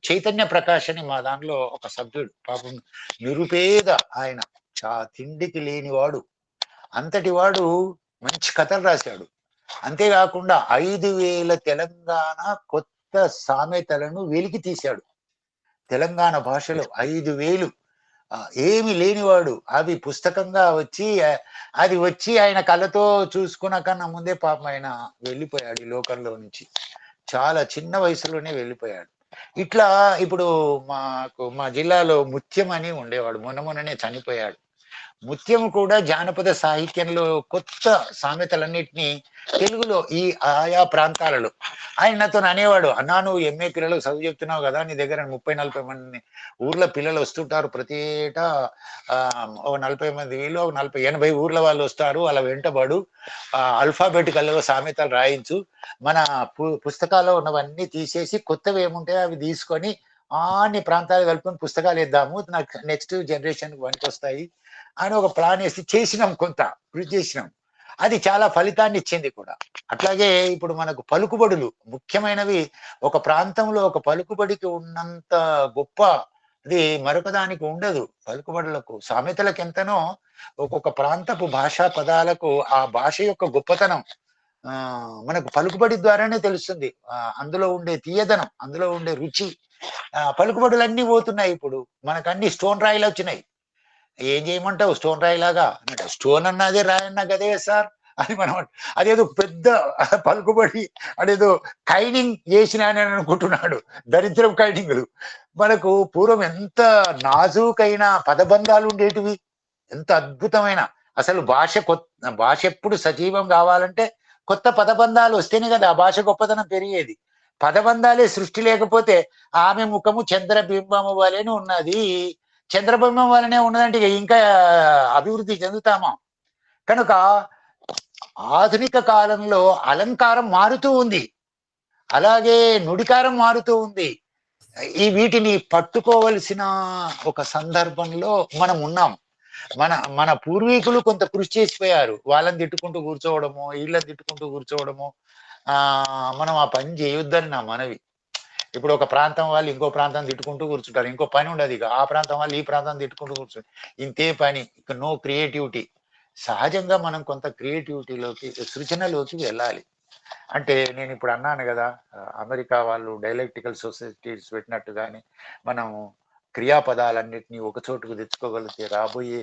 చైతన్య ప్రకాష్ అని మా దాంట్లో ఒక సభ్యుడు, పాపం నిరుపేద ఆయన, తిండికి లేనివాడు, అంతటి వాడు మంచి కథలు రాశాడు. అంతేకాకుండా 5,000 తెలంగాణ కొత్త సామెతలను వెలికి తీశాడు. తెలంగాణ భాషలో 5,000 ఏమి లేనివాడు. అవి పుస్తకంగా వచ్చి ఆయన కళ్ళతో చూసుకున్న కన్నా ముందే పాపం ఆయన వెళ్ళిపోయాడు ఈ లోకంలో నుంచి. చాలా చిన్న వయసులోనే వెళ్ళిపోయాడు. ఇట్లా ఇప్పుడు మా జిల్లాలో ముత్యం అని ఉండేవాడు, మొన్ననే చనిపోయాడు. ముత్యం కూడా జానపద సాహిత్యంలో కొత్త సామెతలన్నిటినీ తెలుగులో ఈ ఆయా ప్రాంతాలలో ఆయన నాతో అనేవాడు, అన్నా నువ్వు ఎంఏ పిల్లలకు చదువు చెప్తున్నావు కదా, నీ దగ్గర 30-40 మంది ఊర్ల పిల్లలు వస్తుంటారు ప్రతి ఏటా. 40 మంది వీళ్ళు 40-80 ఊర్ల వాళ్ళు వస్తారు, అలా వెంటబడు అల్ఫాబెటికల్ సామెతలు రాయించు, మన పుస్తకాల్లో ఉన్నవన్నీ తీసేసి కొత్తవి ఏముంటాయో అవి తీసుకొని అన్ని ప్రాంతాలు కలుపుకొని పుస్తకాలు ఇద్దాము, నాకు నెక్స్ట్ జనరేషన్ పనికి వస్తాయి అని ఒక ప్లాన్ వేసి చేసినాం. కొంత కృషి చేసినాం, అది చాలా ఫలితాన్ని ఇచ్చింది కూడా. అట్లాగే ఇప్పుడు మనకు పలుకుబడులు ముఖ్యమైనవి. ఒక ప్రాంతంలో ఒక పలుకుబడికి ఉన్నంత గొప్ప అది మరొక దానికి ఉండదు. పలుకుబడులకు సామెతలకు ఎంతనో ఒక్కొక్క ప్రాంతపు భాషా పదాలకు ఆ భాష యొక్క గొప్పతనం మనకు పలుకుబడి ద్వారానే తెలుస్తుంది. అందులో ఉండే తీయదనం, అందులో ఉండే రుచి. పలుకుబడులన్నీ పోతున్నాయి. ఇప్పుడు మనకు అన్ని స్టోన్ రాయిలు వచ్చినాయి. ఏం చేయమంటావు స్టోన్ రాయిలాగా అంటే, స్టోన్ అన్నదే రాయన్నా కదే సార్ అని మనం అదేదో పెద్ద పలుకుబడి, అదేదో కైనింగ్ చేసిన అని అనుకుంటున్నాడు. దరిద్రం కైనింగ్లు. మనకు పూర్వం ఎంత నాజూకైన పదబంధాలు ఉండేటివి, ఎంత అద్భుతమైన. అసలు భాష ఎప్పుడు సజీవం కావాలంటే కొత్త పదబంధాలు వస్తేనే కదా ఆ భాష గొప్పతనం పెరిగేది. పదబంధాలే సృష్టి లేకపోతే ఆమె ముఖము చంద్రబింబము వలెను ఉన్నది, చంద్రబింబం వలనే ఉన్నదంటే ఇంకా అభివృద్ధి చెందుతామా? కనుక ఆధునిక కాలంలో అలంకారం మారుతూ ఉంది, అలాగే నుడికారం మారుతూ ఉంది. వీటిని పట్టుకోవలసిన ఒక సందర్భంలో మనం ఉన్నాం. మన పూర్వీకులు కొంత కృషి చేసిపోయారు. వాళ్ళని తిట్టుకుంటూ కూర్చోవడము, వీళ్ళని తిట్టుకుంటూ కూర్చోవడము మనం ఆ పని చేయొద్దని నా మనవి. ఇప్పుడు ఒక ప్రాంతం వాళ్ళు ఇంకో ప్రాంతం తిట్టుకుంటూ కూర్చుంటారు, ఇంకో పని ఉండదు. ఇక ఆ ప్రాంతం వాళ్ళు ఈ ప్రాంతం తిట్టుకుంటూ కూర్చుంటారు, ఇంతే పని. ఇక నో క్రియేటివిటీ. సహజంగా మనం కొంత క్రియేటివిటీలోకి, సృజనలోకి వెళ్ళాలి. అంటే నేను ఇప్పుడు అన్నాను కదా, అమెరికా వాళ్ళు డైలెక్టికల్ సొసైటీస్ పెట్టినట్టుగానే మనం క్రియాపదాలన్నిటినీ ఒక చోటుకు తెచ్చుకోగలిగితే రాబోయే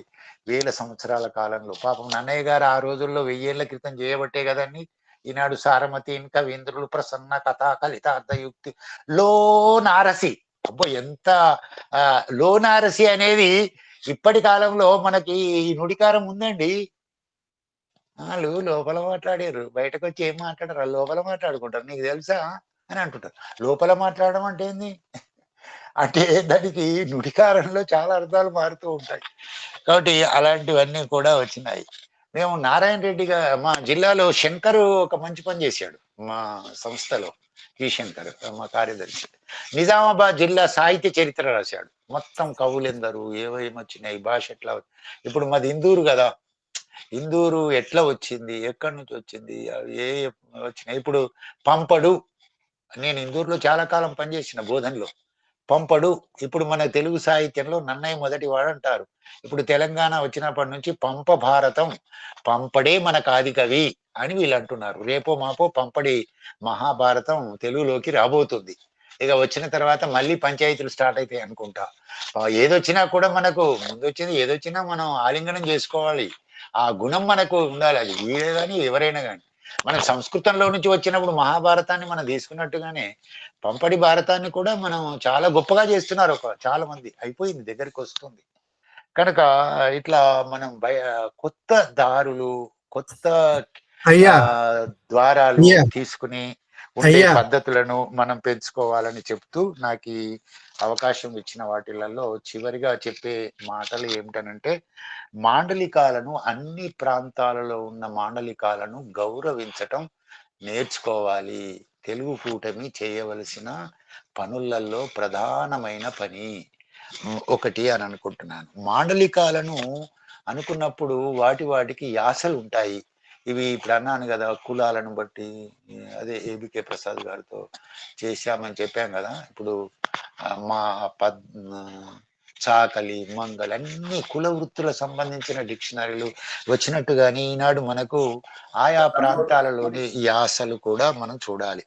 1000 సంవత్సరాల కాలంలో, పాపం నన్నయ్య గారు ఆ రోజుల్లో 1000 ఏళ్ల క్రితం చేయబట్టే కదండి ఈనాడు సారమతి ఇంకా వేంద్రులు ప్రసన్న కథా కలిత అర్ధయుక్తి లో నారసి. అబ్బో ఎంత లో నారసి అనేది ఇప్పటి కాలంలో మనకి ఈ నుడికారం ఉందండి. వాళ్ళు లోపల మాట్లాడారు, బయటకు వచ్చి ఏం మాట్లాడరు, లోపల మాట్లాడుకుంటారు. నీకు తెలుసా అని అంటుంటారు. లోపల మాట్లాడడం అంటే ఏంది? అంటే దానికి నుడికారంలో చాలా అర్థాలు మారుతూ ఉంటాయి. కాబట్టి అలాంటివన్నీ కూడా వచ్చినాయి. మేము నారాయణ రెడ్డిగా మా జిల్లాలో శంకరు ఒక మంచి పని చేశాడు. మా సంస్థలో శంకర్ మా కార్యదర్శి. నిజామాబాద్ జిల్లా సాహిత్య చరిత్ర రాశాడు. మొత్తం కవులెందరు, ఏమేమొచ్చినాయి, భాష ఎట్లా ఇప్పుడు మాది ఇందూరు కదా! ఇందూరు ఎట్లా వచ్చింది, ఎక్కడి నుంచి వచ్చింది, అవి ఏ వచ్చినాయి. ఇప్పుడు పంపడు, నేను ఇందూరులో చాలా కాలం పనిచేసిన బోధనలో. పంపడు ఇప్పుడు మన తెలుగు సాహిత్యంలో నన్నయ్య మొదటి వాడంటారు. ఇప్పుడు తెలంగాణ వచ్చినప్పటి నుంచి పంప భారతం, పంపడే మనకు ఆది కవి అని వీళ్ళు అంటున్నారు. రేపో మాపో పంపడి మహాభారతం తెలుగులోకి రాబోతుంది. ఇక వచ్చిన తర్వాత మళ్ళీ పంచాయతీలు స్టార్ట్ అవుతాయి అనుకుంటా. ఏదొచ్చినా కూడా మనకు ముందొచ్చింది ఏదొచ్చినా మనం ఆలింగనం చేసుకోవాలి. ఆ గుణం మనకు ఉండాలి. అది వీడే కానీ ఎవరైనా కానీ. మనం సంస్కృతంలో నుంచి వచ్చినప్పుడు మహాభారతాన్ని మనం తీసుకున్నట్టుగానే పంపడి భారతాన్ని కూడా మనం చాలా గొప్పగా చేస్తున్నారు చాలా మంది. అయిపోయింది, దగ్గరికి వస్తుంది. కనుక ఇట్లా మనం కొత్త దారులు, కొత్త అయ్యా ద్వారాలు అయ్యా తీసుకుని ఉండే అయ్యా పద్ధతులను మనం పెంచుకోవాలని చెప్తూ నాకు ఈ అవకాశం ఇచ్చిన వాటిలలో చివరిగా చెప్పే మాటలు ఏమిటనంటే, మాండలికాలను అన్ని ప్రాంతాలలో ఉన్న మాండలికాలను గౌరవించటం నేర్చుకోవాలి. తెలుగు కూటమి చేయవలసిన పనులలో ప్రధానమైన పని ఒకటి అని అనుకుంటున్నాను. మాండలికాలను అనుకున్నప్పుడు వాటికి యాసలు ఉంటాయి. ఇవి ఇప్పుడు అన్నాను కదా, కులాలను బట్టి అదే ఏబికే ప్రసాద్ గారితో చేశామని చెప్పాం కదా. ఇప్పుడు మా చాకలి, మంగలి అన్ని కుల వృత్తుల సంబంధించిన డిక్షనరీలు వచ్చినట్టుగాని ఈనాడు మనకు ఆయా ప్రాంతాలలోని యాసలు కూడా మనం చూడాలి.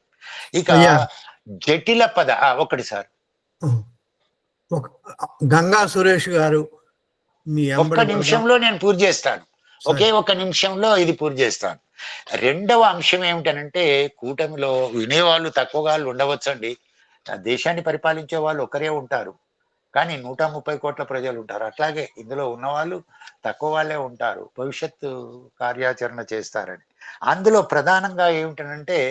ఇక అయ్యా జటిల పద ఒకటి సార్ గంగా సురేష్ గారు మీ ఒక్క నిమిషంలో నేను పూర్తి చేస్తాను. ఒకే ఒక్క నిమిషంలో ఇది పూర్తి చేస్తాను. రెండవ అంశం ఏమిటనంటే, కూటమిలో వినేవాళ్ళు తక్కువగా ఉండవచ్చండి. దేశాన్ని పరిపాలించే వాళ్ళు ఒకరే ఉంటారు, కానీ 130 కోట్ల ప్రజలు ఉంటారు. అట్లాగే ఇందులో ఉన్నవాళ్ళు తక్కువ వాళ్ళే ఉంటారు, భవిష్యత్తు కార్యాచరణ చేస్తారని. అందులో ప్రధానంగా ఏమిటనంటే,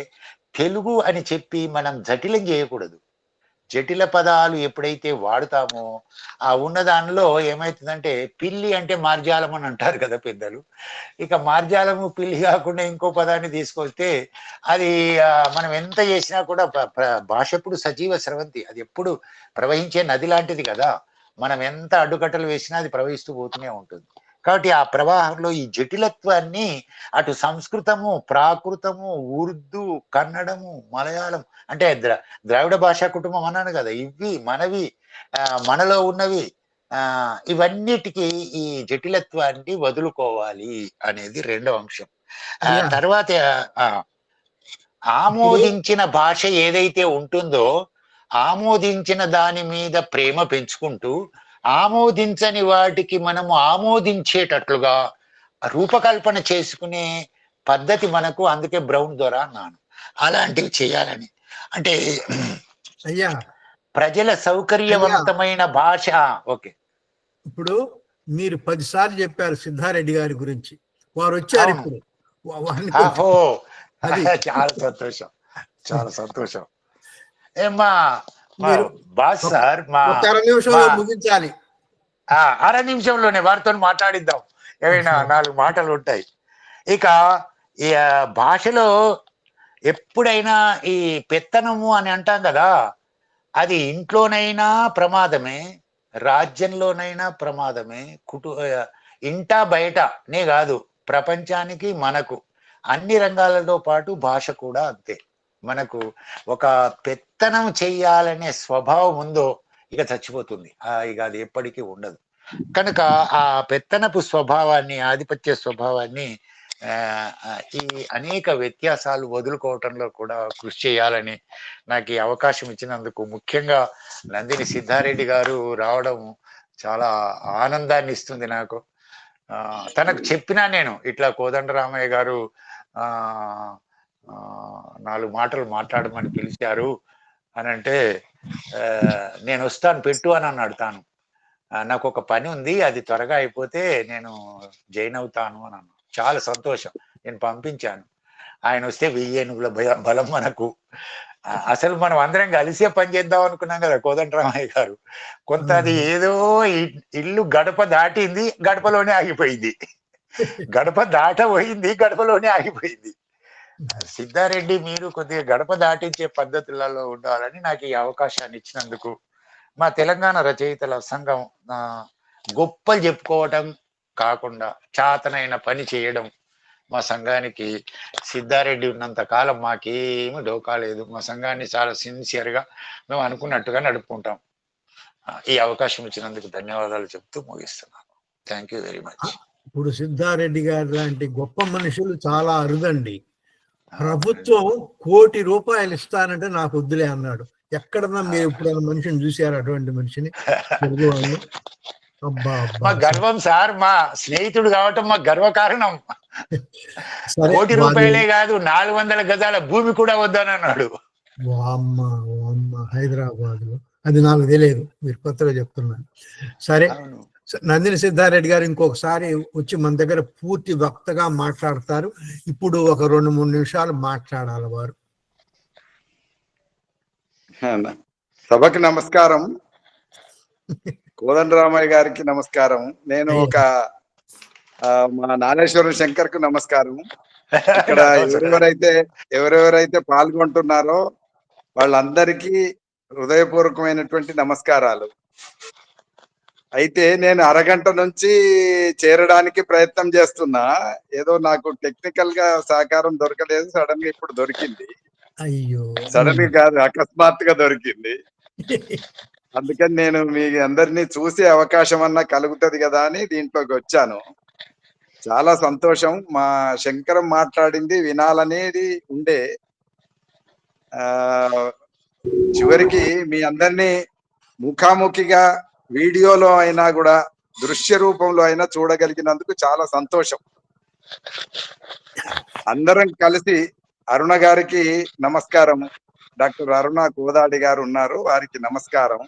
తెలుగు అని చెప్పి మనం జటిలం చేయకూడదు. జటిల పదాలు ఎప్పుడైతే వాడుతామో ఆ ఉన్న దానిలో ఏమైతుందంటే, పిల్లి అంటే మార్జాలం అని అంటారు కదా పెద్దలు. ఇక మార్జాలము పిల్లి కాకుండా ఇంకో పదాన్ని తీసుకొస్తే అది మనం ఎంత చేసినా కూడా భాష ఎప్పుడు సజీవ స్రవంతి, అది ఎప్పుడు ప్రవహించే నది లాంటిది కదా. మనం ఎంత అడ్డుకట్టలు వేసినా అది ప్రవహిస్తూ పోతూనే ఉంటుంది. కాబట్టి ఆ ప్రవాహంలో ఈ జటిలత్వాన్ని అటు సంస్కృతము, ప్రాకృతము, ఉర్దూ, కన్నడము, మలయాళం అంటే ద్రావిడ భాషా కుటుంబం అన్నాను కదా, ఇవి మనవి, మనలో ఉన్నవి, ఇవన్నిటికీ ఈ జటిలత్వాన్ని వదులుకోవాలి అనేది రెండవ అంశం. తర్వాత ఆమోదించిన భాష ఏదైతే ఉంటుందో ఆమోదించిన దాని మీద ప్రేమ పెంచుకుంటూ, ఆమోదించని వాటికి మనము ఆమోదించేటట్లుగా రూపకల్పన చేసుకునే పద్ధతి మనకు, అందుకే బ్రౌన్ దొర అన్నాను, అలాంటివి చేయాలని. అంటే అయ్యా ప్రజల సౌకర్యవంతమైన భాష. ఓకే, ఇప్పుడు మీరు 10 సార్లు చెప్పారు సిద్ధారెడ్డి గారి గురించి, వారు వచ్చారు ఇప్పుడు. చాలా సంతోషం, చాలా సంతోషం. ఏమ్మా బాస్ సార్, అర నిమిషంలో ముగించాలి. అర నిమిషంలోనే వారితో మాట్లాడిద్దాం, ఏమైనా 4 మాటలు ఉంటాయి. ఇక ఈ భాషలో ఎప్పుడైనా ఈ పెత్తనము అని అంటాం కదా, అది ఇంట్లోనైనా ప్రమాదమే, రాజ్యంలోనైనా ప్రమాదమే, ఇంటా బయటనే కాదు, ప్రపంచానికి, మనకు అన్ని రంగాలతో పాటు భాష కూడా అంతే. మనకు ఒక పెత్తనం చెయ్యాలనే స్వభావం ఉందో ఇక చచ్చిపోతుంది, ఇక అది ఎప్పటికీ ఉండదు. కనుక ఆ పెత్తనపు స్వభావాన్ని, ఆధిపత్య స్వభావాన్ని ఈ అనేక వ్యత్యాసాలు వదులుకోవటంలో కూడా కృషి చేయాలని నాకు ఈ అవకాశం ఇచ్చినందుకు, ముఖ్యంగా నందిని సిద్ధారెడ్డి గారు రావడం చాలా ఆనందాన్ని ఇస్తుంది నాకు. తనకు చెప్పినా నేను ఇట్లా కోదండరామయ్య గారు 4 మాటలు మాట్లాడమని పిలిచారు అని అంటే, నేను వస్తాను పెట్టు అని అన్నాడు తాను. నాకు ఒక పని ఉంది, అది త్వరగా అయిపోతే నేను జాయిన్ అవుతాను అని అన్నాను. చాలా సంతోషం, నేను పంపించాను. ఆయన వస్తే 1000 ఏనుగుల బలం మనకు. అసలు మనం అందరం కలిసే పని చేద్దాం అనుకున్నాం కదా కోదండరామయ్య గారు. కొంత అది ఏదో ఇల్లు గడప దాటింది, గడపలోనే ఆగిపోయింది. గడప దాటబోయింది, గడపలోనే ఆగిపోయింది. సిద్ధారెడ్డి మీరు కొద్దిగా గడప దాటించే పద్ధతులలో ఉండాలని నాకు ఈ అవకాశాన్ని ఇచ్చినందుకు, మా తెలంగాణ రచయితల సంఘం గొప్పలు చెప్పుకోవటం కాకుండా చాతనైన పని చేయడం, మా సంఘానికి సిద్ధారెడ్డి ఉన్నంత కాలం మాకేమీ డోకా లేదు. మా సంఘాన్ని చాలా సిన్సియర్గా మేము అనుకున్నట్టుగా నడుపుకుంటాం. ఈ అవకాశం ఇచ్చినందుకు ధన్యవాదాలు చెప్తూ ముగిస్తున్నాను. Thank you very much. ఇప్పుడు సిద్ధారెడ్డి గారు లాంటి గొప్ప మనుషులు చాలా అరుదండి. ప్రభుత్వం ₹1,00,00,000 ఇస్తానంటే నాకు వద్దులే అన్నాడు. ఎక్కడన్నా మీరు ఎప్పుడైనా మనిషిని చూసారు అటువంటి మనిషిని? తెలుగు వాళ్ళు మా గర్వం సార్, మా స్నేహితుడు కావటం మా గర్వకారణం. ₹1,00,00,000 కాదు, 400 గజాల భూమి కూడా వద్దని అన్నాడు. హైదరాబాద్ లో అది నాకు తెలియదు, మీరు కొత్తగా చెప్తున్నాను. సరే, నందిని సిద్ధారెడ్డి గారు ఇంకొకసారి వచ్చి మన దగ్గర పూర్తి వక్తగా మాట్లాడతారు. ఇప్పుడు ఒక 2-3 నిమిషాలు మాట్లాడాలి వారు. సభకి నమస్కారం. కోదండరామయ్య గారికి నమస్కారం. నేను మా నాగేశ్వరం శంకర్ కు నమస్కారం. ఇక్కడ ఎవరెవరైతే పాల్గొంటున్నారో వాళ్ళందరికీ హృదయపూర్వకమైనటువంటి నమస్కారాలు. అయితే నేను అరగంట నుంచి చేరడానికి ప్రయత్నం చేస్తున్నా. ఏదో నాకు టెక్నికల్ గా సహకారం దొరకలేదు, సడన్ గా ఇప్పుడు దొరికింది. అయ్యో, సడన్ గా కాదు, అకస్మాత్తుగా దొరికింది. అందుకని నేను మీ అందరినీ చూసే అవకాశం అన్నా కలుగుతుంది కదా అని దీంట్లోకి వచ్చాను. చాలా సంతోషం. మా శంకరం మాట్లాడింది వినాలనేది ఉండే. చివరికి మీ అందరినీ ముఖాముఖిగా వీడియోలో అయినా కూడా దృశ్య రూపంలో అయినా చూడగలిగినందుకు చాలా సంతోషం. అందరం కలిసి అరుణ గారికి నమస్కారం. డాక్టర్ అరుణ కోదాడి గారు ఉన్నారు, వారికి నమస్కారం.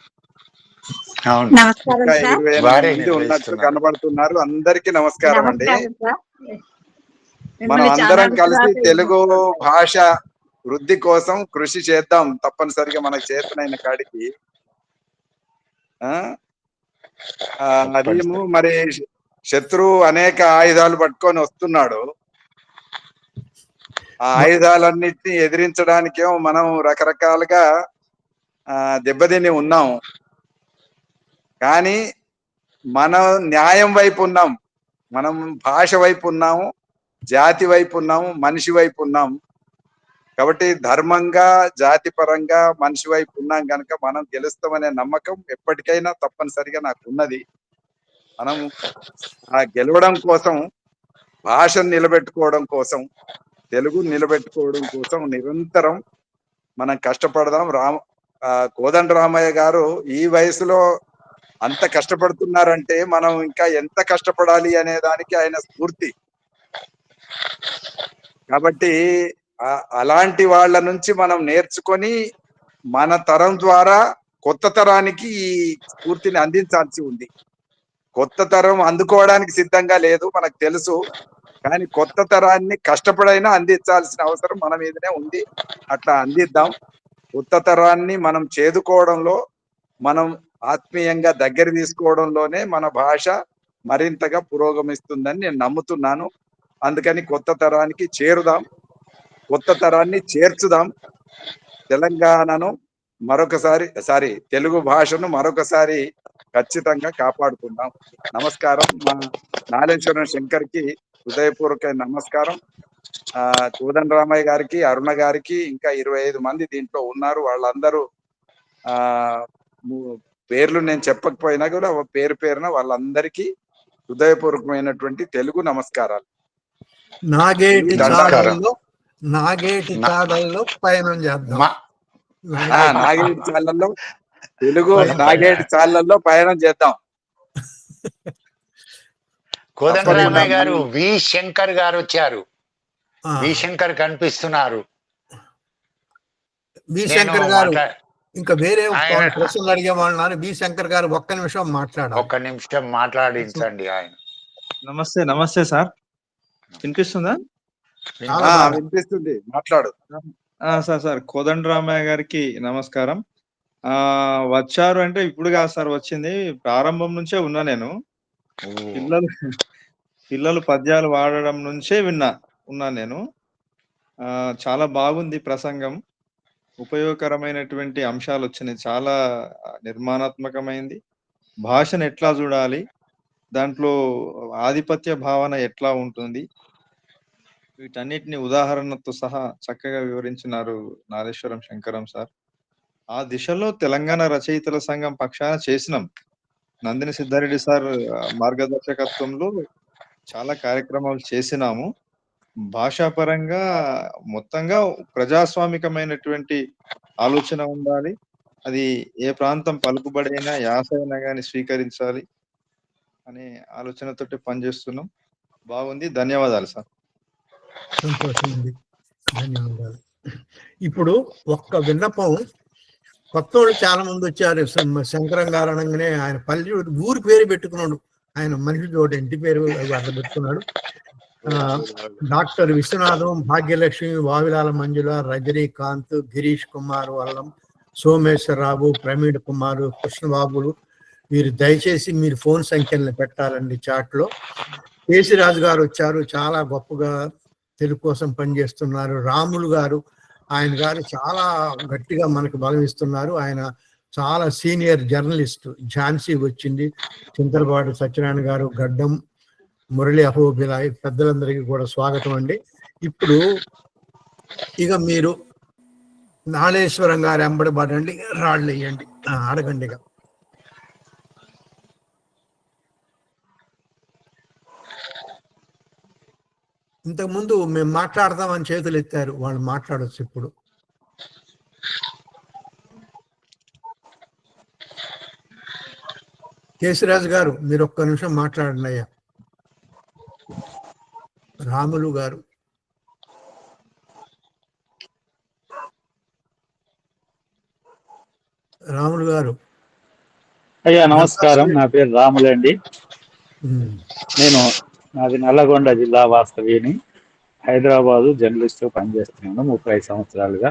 ఇంకా 28 మంది ఉన్నట్టు కనబడుతున్నారు. అందరికీ నమస్కారం అండి. మనం అందరం కలిసి తెలుగు భాష వృద్ధి కోసం కృషి చేద్దాం తప్పనిసరిగా, మనకు చేతనైన కాడికి. అదేమో మరి శత్రువు అనేక ఆయుధాలు పట్టుకొని వస్తున్నాడు. ఆ ఆయుధాలన్నిటిని ఎదిరించడానికేమో మనం రకరకాలుగా దెబ్బతిని ఉన్నాం. కానీ మనం న్యాయం వైపు ఉన్నాం, మనం భాష వైపు ఉన్నాము, జాతి వైపు ఉన్నాము, మనిషి వైపు ఉన్నాం. కాబట్టి ధర్మంగా, జాతి పరంగా మనిషి వైపు ఉన్నాం కనుక మనం గెలుస్తామనే నమ్మకం ఎప్పటికైనా తప్పనిసరిగా నాకు ఉన్నది. మనం ఆ గెలవడం కోసం, భాషను నిలబెట్టుకోవడం కోసం, తెలుగు నిలబెట్టుకోవడం కోసం నిరంతరం మనం కష్టపడదాం. కోదండరామయ్య గారు ఈ వయసులో అంత కష్టపడుతున్నారంటే మనం ఇంకా ఎంత కష్టపడాలి అనే దానికి ఆయన స్ఫూర్తి. కాబట్టి అలాంటి వాళ్ళ నుంచి మనం నేర్చుకొని మన తరం ద్వారా కొత్త తరానికి ఈ స్ఫూర్తిని అందించాల్సి ఉంది. కొత్త తరం అందుకోవడానికి సిద్ధంగా లేదు, మనకు తెలుసు. కానీ కొత్త తరాన్ని కష్టపడైనా అందించాల్సిన అవసరం మన మీదనే ఉంది. అట్లా అందిద్దాం. కొత్త తరాన్ని మనం చేదుకోవడంలో, మనం ఆత్మీయంగా దగ్గర తీసుకోవడంలోనే మన భాష మరింతగా పురోగమిస్తుందని నేను నమ్ముతున్నాను. అందుకని కొత్త తరానికి చేరుదాం, కొత్త తరాన్ని చేర్చుదాం. తెలంగాణను మరొకసారి తెలుగు భాషను మరొకసారి ఖచ్చితంగా కాపాడుకుందాం. నమస్కారం. మా నాగేశ్వరం శంకర్ కి హృదయపూర్వక నమస్కారం. కోదండరామయ్య గారికి, అరుణ గారికి, ఇంకా 25 మంది దీంట్లో ఉన్నారు. వాళ్ళందరూ పేర్లు నేను చెప్పకపోయినా కూడా పేరు పేరున వాళ్ళందరికీ హృదయపూర్వకమైనటువంటి తెలుగు నమస్కారాలు. నాగేటి చాడల్లో పయనం చేద్దాం. నాగేటి చాళ్ళల్లో తెలుగు నాగేటి చాళ్ళల్లో పయనం చేద్దాం. కోదండరామయ్య గారు, వి శంకర్ గారు వచ్చారు. వి శంకర్ కనిపిస్తున్నారు. వి శంకర్ గారు ఇంకా వేరే ప్రశ్నలు అడిగే వాళ్ళు. వి శంకర్ గారు ఒక్క నిమిషం మాట్లాడించండి ఆయన. నమస్తే సార్, వినిపిస్తుందా? చాలా బాగా వినిపిస్తుంది, మాట్లాడు. సార్ కోదండరామయ్య గారికి నమస్కారం. వచ్చారు అంటే ఇప్పుడు కాదు సార్ వచ్చింది, ప్రారంభం నుంచే ఉన్నా నేను. పిల్లలు పిల్లలు పద్యాలు వాడడం నుంచే ఉన్నాను నేను. చాలా బాగుంది ప్రసంగం, ఉపయోగకరమైనటువంటి అంశాలు వచ్చినాయి. చాలా నిర్మాణాత్మకమైంది. భాషను ఎట్లా చూడాలి, దాంట్లో ఆధిపత్య భావన ఎట్లా ఉంటుంది, వీటన్నిటిని ఉదాహరణతో సహా చక్కగా వివరించినారు నాగేశ్వరం శంకరం సార్. ఆ దిశలో తెలంగాణ రచయితల సంఘం పక్షాన చేసినాం. నందిని సిద్ధారెడ్డి సార్ మార్గదర్శకత్వంలో చాలా కార్యక్రమాలు చేసినాము. భాషాపరంగా మొత్తంగా ప్రజాస్వామికమైనటువంటి ఆలోచన ఉండాలి. అది ఏ ప్రాంతం పలుకుబడైనా యాస అయినా కానీ స్వీకరించాలి అనే ఆలోచనతోటి పనిచేస్తున్నాం. బాగుంది, ధన్యవాదాలు సార్. సంతోషం అండి, ధన్యవాదాలు. ఇప్పుడు ఒక్క విన్నపం, కొత్త వాళ్ళు చాలా మంది వచ్చారు. శంకరం గారు అనగానే ఆయన పల్లె ఊరి పేరు పెట్టుకున్నాడు, ఆయన మనిషి చోట ఇంటి పేరు అట్లా పెట్టుకున్నాడు. డాక్టర్ విశ్వనాథం, భాగ్యలక్ష్మి, వావిలాల మంజుల, రజనీకాంత్, గిరీష్ కుమార్ వల్లం, సోమేశ్వరరావు, ప్రవీణ్ కుమార్, కృష్ణబాబులు, మీరు దయచేసి మీరు ఫోన్ సంఖ్యలను పెట్టాలండి చాట్లో. కేసీరాజు గారు వచ్చారు, చాలా గొప్పగా తెలుగు కోసం పనిచేస్తున్నారు. రాములు గారు, ఆయన గారు చాలా గట్టిగా మనకు బలం ఇస్తున్నారు. ఆయన చాలా సీనియర్ జర్నలిస్ట్. ఝాన్సీ వచ్చింది, చింతలపాటి సత్యనారాయణ గారు, గడ్డం మురళి అహోబిలాయ్, పెద్దలందరికీ కూడా స్వాగతం అండి. ఇప్పుడు ఇక మీరు నాగేశ్వరం గారు ఎంబడి పడండి, రాళ్ళు వేయండి, అడగండి. ఇక ఇంతకుముందు మేము మాట్లాడతామని చేతులు ఎత్తారు, వాళ్ళు మాట్లాడవచ్చు ఇప్పుడు. కేశరాజు గారు మీరు ఒక్క నిమిషం మాట్లాడండి అయ్యా. రాములు గారు, రాములు గారు. అయ్యా నమస్కారం, నా పేరు రాములండి. నాది నల్లగొండ జిల్లా వాస్తవ్యని, హైదరాబాదు జర్నలిస్ట్ పనిచేస్తున్నాను 30 సంవత్సరాలుగా.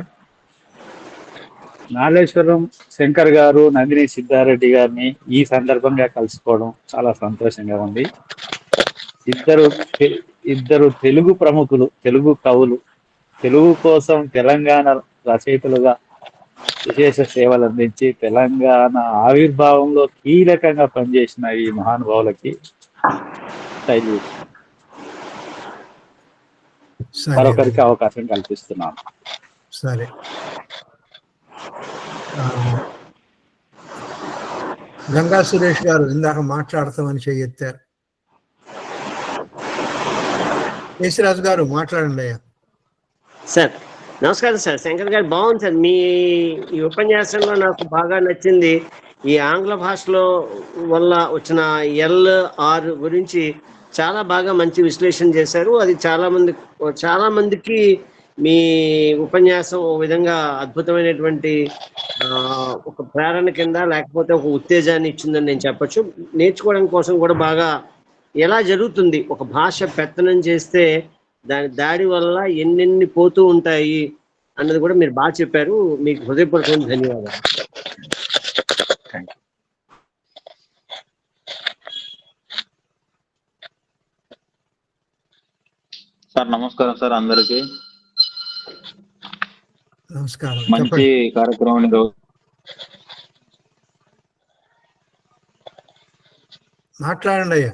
నాగేశ్వరం శంకర్ గారు, నందిని సిద్ధారెడ్డి గారిని ఈ సందర్భంగా కలుసుకోవడం చాలా సంతోషంగా ఉంది. ఇద్దరు తెలుగు ప్రముఖులు, తెలుగు కవులు, తెలుగు కోసం తెలంగాణ రచయితలుగా విశేష సేవలు అందించి తెలంగాణ ఆవిర్భావంలో కీలకంగా పనిచేసిన ఈ మహానుభావులకి మరొకరికి అవకాశం కల్పిస్తున్నాను. సరే, గంగా సురేష్ గారు ఇందాక మాట్లాడతామని చెయ్యెత్తారు. కేశరాజు గారు మాట్లాడండి అయ్యా. సార్ నమస్కారం సార్. శంకర్ గారు బాగుంది సార్. మీ ఈ ఉపన్యాసంలో నాకు బాగా నచ్చింది ఈ ఆంగ్ల భాషలో వల్ల వచ్చిన LR గురించి చాలా బాగా మంచి విశ్లేషణ చేశారు. అది చాలా మందికి మీ ఉపన్యాసం ఓ విధంగా అద్భుతమైనటువంటి ఒక ప్రేరణ కింద, లేకపోతే ఒక ఉత్తేజాన్ని ఇచ్చిందని నేను చెప్పొచ్చు. నేర్చుకోవడం కోసం కూడా బాగా ఎలా జరుగుతుంది, ఒక భాష పెత్తనం చేస్తే దాని దాడి వల్ల ఎన్నెన్ని పోతూ ఉంటాయి అన్నది కూడా మీరు బాగా చెప్పారు. మీకు హృదయపూర్వకమైన ధన్యవాదాలు. సార్ నమస్కారం సార్, అందరికి నమస్కారం. మంచి కార్యక్రమం మాట్లాడండి అయ్యా.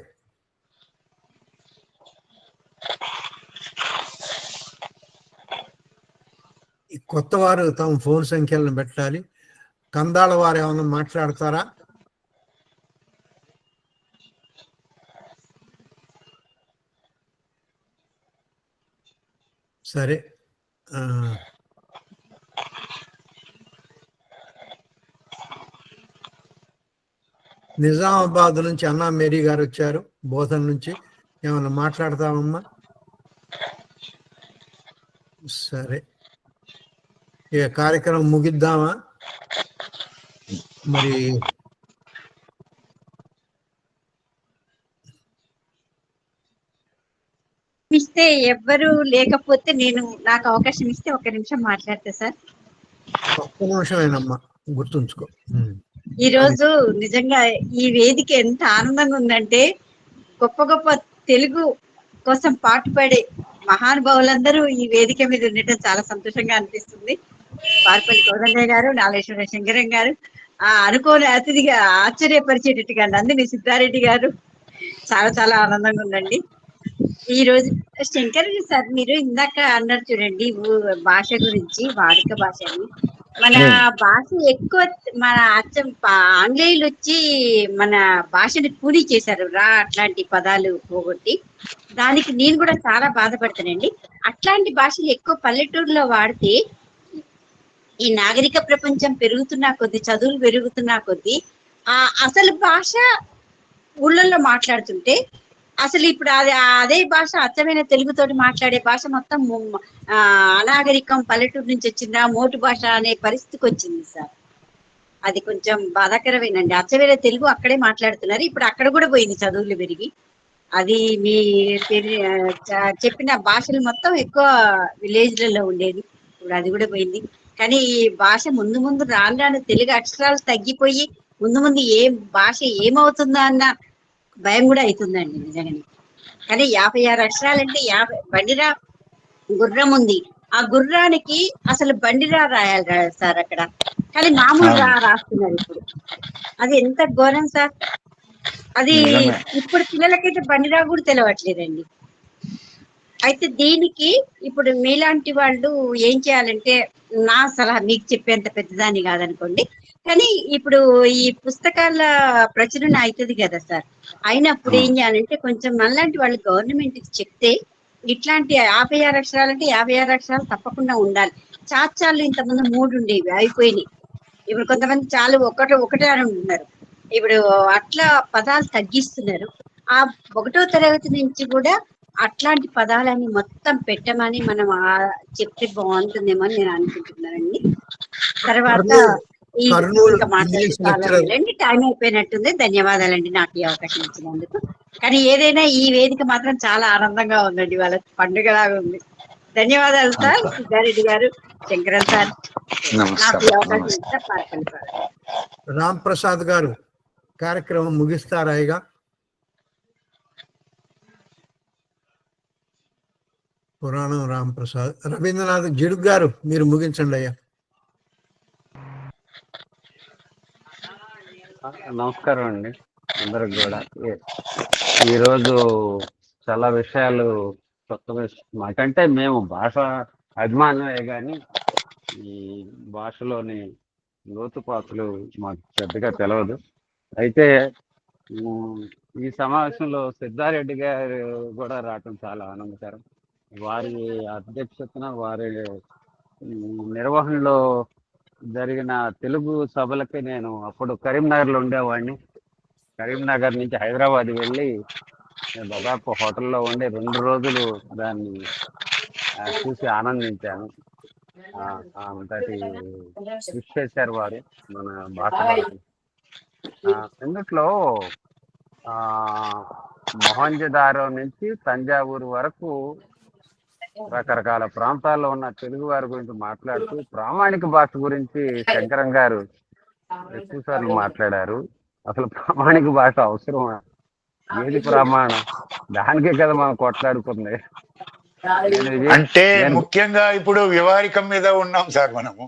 కొత్త వారు తమ ఫోన్ సంఖ్యలను పెట్టాలి. కందాళ వారు ఏమన్నా మాట్లాడతారా? సరే, నిజామాబాద్ నుంచి అన్నా మేరీ గారు వచ్చారు, బోధన్ నుంచి. ఏమన్నా మాట్లాడతామమ్మా? సరే, ఇక కార్యక్రమం ముగిద్దామా మరి? అయితే ఎవ్వరు లేకపోతే నాకు అవకాశం ఇస్తే ఒక నిమిషం మాట్లాడతా సార్. ఒక్క నిమిషమేనమ్మా, గుర్తుంచుకో. ఈ రోజు నిజంగా ఈ వేదిక ఎంత ఆనందంగా ఉందంటే, గొప్ప గొప్ప తెలుగు కోసం పాటుపడే మహానుభావులందరూ ఈ వేదిక మీద ఉండటం చాలా సంతోషంగా అనిపిస్తుంది. పార్పల్లి కోదండయ్య గారు, నాగేశ్వర శంకరం గారు, అనుకోని అతిథిగా ఆశ్చర్యపరిచేటట్టుగా నందిని సిద్ధారెడ్డి గారు, చాలా చాలా ఆనందంగా ఉందండి. ఈ రోజు శంకర్ సార్, మీరు ఇందాక అన్నారు చూడండి భాష గురించి, వాడుక భాష అని. మన భాష ఎక్కువ, మన ఆంగ్లేయులు వచ్చి మన భాషని కూలీ చేశారు రా, అట్లాంటి పదాలు పోగొట్టి. దానికి నేను కూడా చాలా బాధపడతానండి. అట్లాంటి భాషలు ఎక్కువ పల్లెటూరులో వాడితే ఈ నాగరిక ప్రపంచం పెరుగుతున్నా కొద్దీ, చదువులు పెరుగుతున్నా కొద్దీ అసలు భాష ఊళ్ళల్లో మాట్లాడుతుంటే, అసలు ఇప్పుడు అదే భాష అచ్చమైన తెలుగుతోటి మాట్లాడే భాష మొత్తం అనాగరికం, పల్లెటూరు నుంచి వచ్చిందా, మోటు భాష అనే పరిస్థితికి వచ్చింది సార్. అది కొంచెం బాధాకరమేనండి. అచ్చమైన తెలుగు అక్కడే మాట్లాడుతున్నారు, ఇప్పుడు అక్కడ కూడా పోయింది చదువులు పెరిగి. అది మీ చెప్పిన భాషలు మొత్తం ఎక్కువ విలేజ్లలో ఉండేది, ఇప్పుడు అది కూడా పోయింది. కానీ ఈ భాష ముందు ముందు రాను రాను తెలుగు అక్షరాలు తగ్గిపోయి ముందు ముందు భాష ఏమవుతుందా అన్న భయం కూడా అవుతుందండి నిజంగానే. కానీ 56 అక్షరాలంటే బండిరా గుర్రం ఉంది, ఆ గుర్రానికి అసలు బండిరా రాయాలి సార్ అక్కడ, కానీ మామూలు రాస్తున్నారు ఇప్పుడు. అది ఎంత ఘోరం సార్. అది ఇప్పుడు పిల్లలకైతే బండిరా కూడా తెలవట్లేదండి. అయితే దీనికి ఇప్పుడు మీలాంటి వాళ్ళు ఏం చేయాలంటే, నా సలహా, మీకు చెప్పేంత పెద్దదాన్ని కాదనుకోండి, కానీ ఇప్పుడు ఈ పుస్తకాల ప్రచురణ అవుతుంది కదా సార్, అయినప్పుడు ఏం చేయాలంటే కొంచెం మనలాంటి వాళ్ళు గవర్నమెంట్ కి చెప్తే, ఇట్లాంటి 56 అక్షరాలు అంటే 56 అక్షరాలు తప్పకుండా ఉండాలి. చాచాలు ఇంతకుముందు 3 ఉండేవి, అయిపోయినాయి. ఇప్పుడు కొంతమంది చాలు ఒకటే అని ఉంటున్నారు. ఇప్పుడు అట్లా పదాలు తగ్గిస్తున్నారు. ఆ 1వ తరగతి నుంచి కూడా అట్లాంటి పదాలని మొత్తం పెట్టమని మనం చెప్తే బాగుంటుందేమో అని నేను అనుకుంటున్నానండి. తర్వాత ఇంకా మాట్లాడుకోవాలండి, టైం అయిపోయినట్టుంది. ధన్యవాదాలండి నాకు ఈ అవకాశం ఇచ్చినందుకు. కానీ ఏదైనా ఈ వేదిక మాత్రం చాలా ఆనందంగా ఉందండి, వాళ్ళ పండుగలాగా ఉంది. ధన్యవాదాలు సార్ సిద్ధారెడ్డి గారు, శంకరన్ సార్, నాకు ఈ అవకాశం ఇచ్చిన పార్పల్లి సార్. రామ్ ప్రసాద్ గారు కార్యక్రమం ముగిస్తారాయిగా. పురాణం రామ్ ప్రసాద్. రవీంద్రనాథ్ జిడుగు గారు మీరు ముగించండి అయ్యా. నమస్కారం అండి అందరికి కూడా. ఈరోజు చాలా విషయాలు మాకంటే మేము భాష అభిమానమే కానీ ఈ భాషలోని లోతుపాతులు మాకు పెద్దగా తెలియదు. అయితే ఈ సమావేశంలో సిద్ధారెడ్డి గారు కూడా రావటం చాలా ఆనందకరం. వారి అధ్యక్షతన, వారి నిర్వహణలో జరిగిన తెలుగు సభలకి నేను అప్పుడు కరీంనగర్లో ఉండేవాడిని. కరీంనగర్ నుంచి హైదరాబాద్ వెళ్ళి దాదాపు హోటల్లో ఉండి 2 రోజులు దాన్ని చూసి ఆనందించాను. అంతటి కృషి చేశారు వారు మన భాష. ఇందులో మొహంజదారో నుంచి తంజావూరు వరకు రకరకాల ప్రాంతాల్లో ఉన్న తెలుగు వారి గురించి మాట్లాడుతూ ప్రామాణిక భాష గురించి శంకరం గారు ఎక్కువసార్లు మాట్లాడారు. అసలు ప్రామాణిక భాష అవసరం, ఏది ప్రమాణం, దానికే కదా మనం కొట్లాడుకుంది. అంటే ముఖ్యంగా ఇప్పుడు వ్యవహారికం మీద ఉన్నాం సార్ మనము.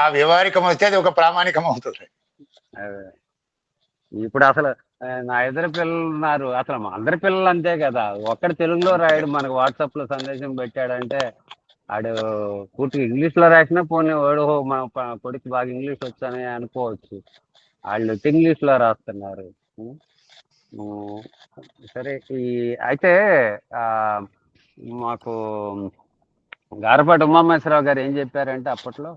ఆ వ్యవహారికం వస్తే అది ఒక ప్రామాణికం అవుతుంది. ఇప్పుడు అసలు నా ఇద్దరు పిల్లలు ఉన్నారు, అసలు మా అందరి పిల్లలు అంతే కదా. ఒక్కడు తెలుగులో రాయడు, మనకు వాట్సాప్ లో సందేశం పెట్టాడంటే ఆడు పూర్తిగా ఇంగ్లీష్ లో రాసినా పోనీ వాడు మన కొడుకు బాగా ఇంగ్లీష్ వచ్చానే అనుకోవచ్చు. వాళ్ళు ఇంగ్లీష్ లో రాస్తున్నారు. సరే, అయితే మాకు గారపాటి ఉమామేశ్వరరావు గారు ఏం చెప్పారంటే, అప్పట్లో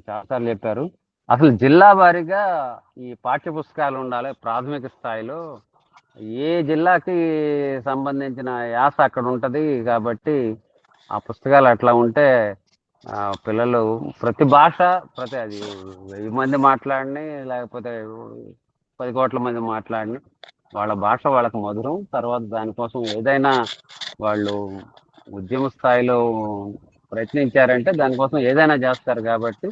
చాలాసార్లు చెప్పారు, అసలు జిల్లా వారీగా ఈ పాఠ్య పుస్తకాలు ఉండాలి. ప్రాథమిక స్థాయిలో ఏ జిల్లాకి సంబంధించిన యాస అక్కడ ఉంటుంది కాబట్టి ఆ పుస్తకాలు అట్లా ఉంటే పిల్లలు ప్రతి భాష, ప్రతి అది 1000 మంది మాట్లాడిని లేకపోతే 10 కోట్ల మంది మాట్లాడిని వాళ్ళ భాష వాళ్ళకి మధురం. తర్వాత దానికోసం ఏదైనా వాళ్ళు ఉద్యమ స్థాయిలో ప్రయత్నించారంటే దానికోసం ఏదైనా చేస్తారు కాబట్టి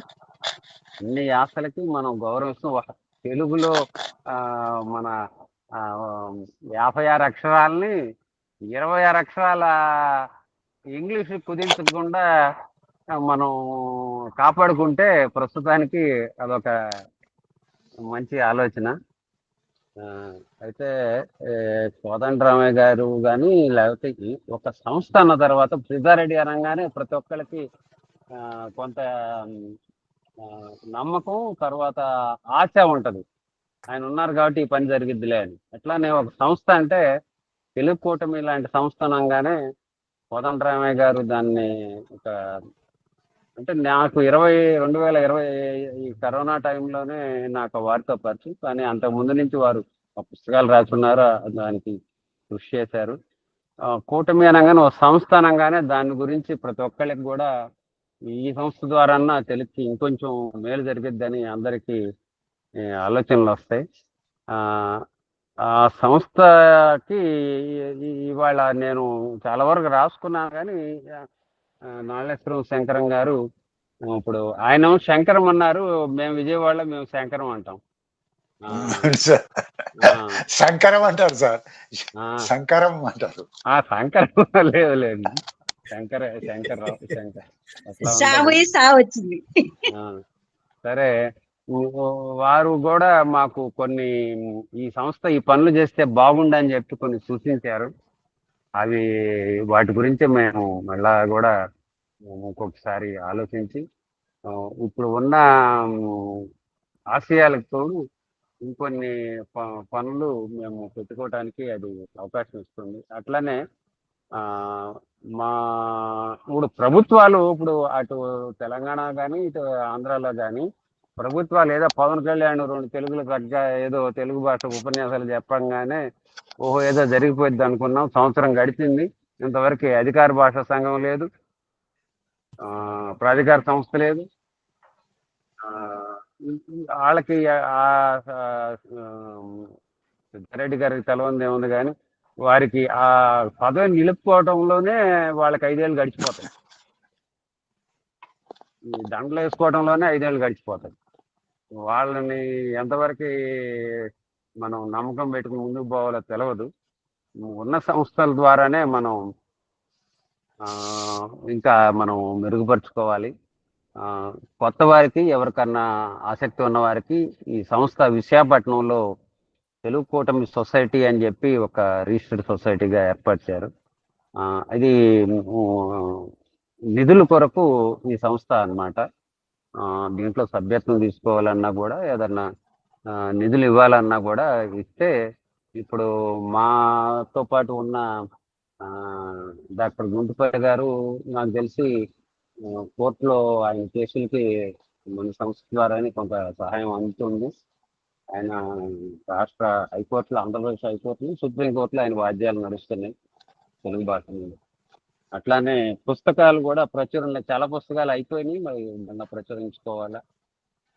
అన్ని యాసలకి మనం గౌరవిస్తాం. తెలుగులో మన 56 అక్షరాలని 26 అక్షరాల ఇంగ్లీష్ కుదించకుండా మనం కాపాడుకుంటే ప్రస్తుతానికి అదొక మంచి ఆలోచన. అయితే కోదండరామయ్య గారు కానీ లేకపోతే ఒక సంస్థ అన్న తర్వాత సిద్ధారెడ్డి అనగానే ప్రతి ఒక్కరికి కొంత నమ్మకం, తర్వాత ఆశ ఉంటది. ఆయన ఉన్నారు కాబట్టి ఈ పని జరిగిద్దిలే అని. అట్లానే ఒక సంస్థ అంటే తెలుగు కూటమి లాంటి సంస్థ అనగానే కోదండరామయ్య గారు దాన్ని ఒక అంటే నాకు 2020 ఈ కరోనా టైంలోనే నాకు వారితో పరిచయం. కానీ అంతకు ముందు నుంచి వారు పుస్తకాలు రాస్తున్నారు, దానికి కృషి చేశారు. కూటమి అనగానే ఒక సంస్థ అనగానే దాని గురించి ప్రతి ఒక్కరికి కూడా ఈ సంస్థ ద్వారా తెలిసి ఇంకొంచెం మేలు జరిగిద్దని అందరికీ ఆలోచనలు వస్తాయి. ఆ సంస్థకి ఇవాళ నేను చాలా వరకు రాసుకున్నాను. కానీ నాగేశ్వరం శంకరం గారు ఇప్పుడు ఆయన శంకరం అన్నారు, మేము విజయవాడలో మేము శంకరం అంటాం. శంకరం అంటారు సార్, శంకరం అంటారు. శంకరం లేదు శంకర్రావు వచ్చింది. సరే, వారు కూడా మాకు కొన్ని ఈ సంస్థ ఈ పనులు చేస్తే బాగుండని చెప్పి కొన్ని సూచించారు. అవి వాటి గురించి మేము మళ్ళా కూడా ఇంకొకసారి ఆలోచించి ఇప్పుడు ఉన్న ఆశయాలకు తోడు ఇంకొన్ని పనులు మేము పెట్టుకోవడానికి అది అవకాశం ఇస్తుంది. అట్లనే మా ఇప్పుడు ప్రభుత్వాలు ఇప్పుడు అటు తెలంగాణ కానీ ఇటు ఆంధ్రాలో కానీ ప్రభుత్వాలు ఏదో పవన్ కళ్యాణ్ 2 తెలుగులు తగ్గ ఏదో తెలుగు భాష ఉపన్యాసాలు చెప్పంగానే ఓహో ఏదో జరిగిపోయింది అనుకున్నాం. సంవత్సరం గడిచింది, ఇంతవరకు అధికార భాషా సంఘం లేదు, ప్రాధికార సంస్థ లేదు. వాళ్ళకి సిద్ధారెడ్డి గారికి తెలవంది ఏముంది కానీ వారికి ఆ పదవిని నిలుపుకోవడంలోనే వాళ్ళకి 5 ఏళ్ళు గడిచిపోతాయి. ఈ దండలు వేసుకోవడంలోనే 5 ఏళ్ళు గడిచిపోతాయి. వాళ్ళని ఎంతవరకు మనం నమ్మకం పెట్టుకుని ముందుకు పోవాలో తెలియదు. ఉన్న సంస్థల ద్వారానే మనం ఇంకా మనం మెరుగుపరుచుకోవాలి. కొత్త వారికి, ఎవరికన్నా ఆసక్తి ఉన్న వారికి ఈ సంస్థ విశాఖపట్నంలో తెలుగు కూటమి సొసైటీ అని చెప్పి ఒక రిజిస్టర్డ్ సొసైటీగా ఏర్పరిచారు. ఇది నిధుల కొరకు ఈ సంస్థ అన్నమాట. దీంట్లో సభ్యత్వం తీసుకోవాలన్నా కూడా, ఏదన్నా నిధులు ఇవ్వాలన్నా కూడా ఇస్తే, ఇప్పుడు మాతో పాటు ఉన్న డాక్టర్ గుంటుపల్లి గారు నాకు తెలిసి కోర్టులో ఆయన కేసులకి మన సంస్థ ద్వారానే కొంత సహాయం అందుతుంది. ఆయన రాష్ట్ర హైకోర్టులో, ఆంధ్రప్రదేశ్ హైకోర్టులో, సుప్రీంకోర్టులో ఆయన వాద్యాలు నడుస్తున్నాయి తెలుగు భాష మీద. అట్లానే పుస్తకాలు కూడా ప్రచురణ, చాలా పుస్తకాలు అయిపోయినాయి, మరి మన ప్రచురించుకోవాలా.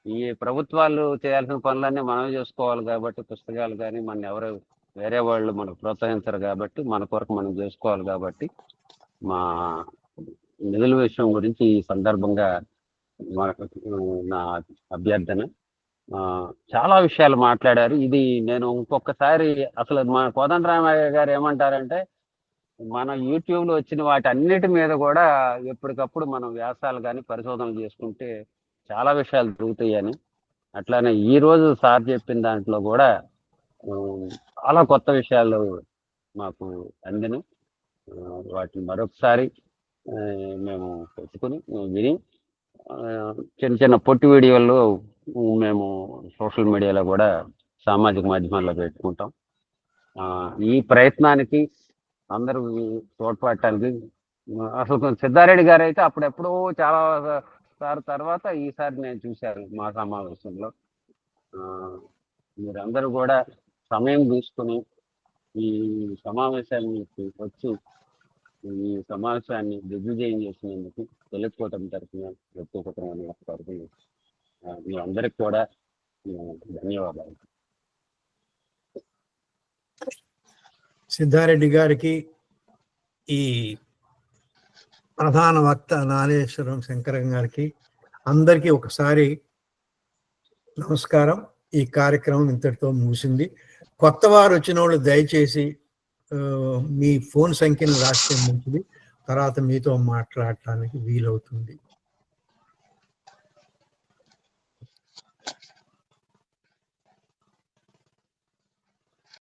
ఈ ప్రభుత్వాలు చేయాల్సిన పనులన్నీ మనమే చేసుకోవాలి కాబట్టి పుస్తకాలు కానీ మన ఎవరు వేరే వాళ్ళు మనకు ప్రోత్సహించరు కాబట్టి మన కొరకు మనం చేసుకోవాలి కాబట్టి మా నిధుల విషయం గురించి ఈ సందర్భంగా నా అభ్యర్థన. చాలా విషయాలు మాట్లాడారు. ఇది నేను ఇంకొకసారి అసలు మా కోదండరామయ్య గారు ఏమంటారంటే, మన యూట్యూబ్లో వచ్చిన వాటి అన్నిటి మీద కూడా ఎప్పటికప్పుడు మనం వ్యాసాలు కానీ పరిశోధనలు చేసుకుంటే చాలా విషయాలు దొరుకుతాయని. అట్లానే ఈరోజు సార్ చెప్పిన దాంట్లో కూడా చాలా కొత్త విషయాలు మాకు అందినాయి. వాటిని మరొకసారి మేము పెట్టుకుని విని చిన్న చిన్న పొట్టి వీడియోలు మేము సోషల్ మీడియాలో కూడా, సామాజిక మాధ్యమాల్లో పెట్టుకుంటాం. ఈ ప్రయత్నానికి అందరూ తోడ్పడటానికి అసలు సిద్ధారెడ్డి గారు అయితే అప్పుడెప్పుడో చాలా సార్ తర్వాత ఈసారి నేను చూశాను మా సమావేశంలో. మీరందరూ కూడా సమయం తీసుకుని ఈ సమావేశానికి వచ్చి ఈ సమావేశాన్ని దిగ్విజయం చేసినందుకు తెలుగు కూటమి తరఫున, వ్యక్తి కుటుంబం తరఫున మీ అందరికి కూడా ధన్యవాదాలు. సిద్ధారెడ్డి గారికి, ఈ ప్రధాన వక్త నాగేశ్వరం శంకరం గారికి, అందరికీ ఒకసారి నమస్కారం. ఈ కార్యక్రమం ఇంతటితో ముగిసింది. కొత్త వారు వచ్చిన వాళ్ళు దయచేసి మీ ఫోన్ సంఖ్యను రాస్తే మంచిది, తర్వాత మీతో మాట్లాడటానికి వీలవుతుంది.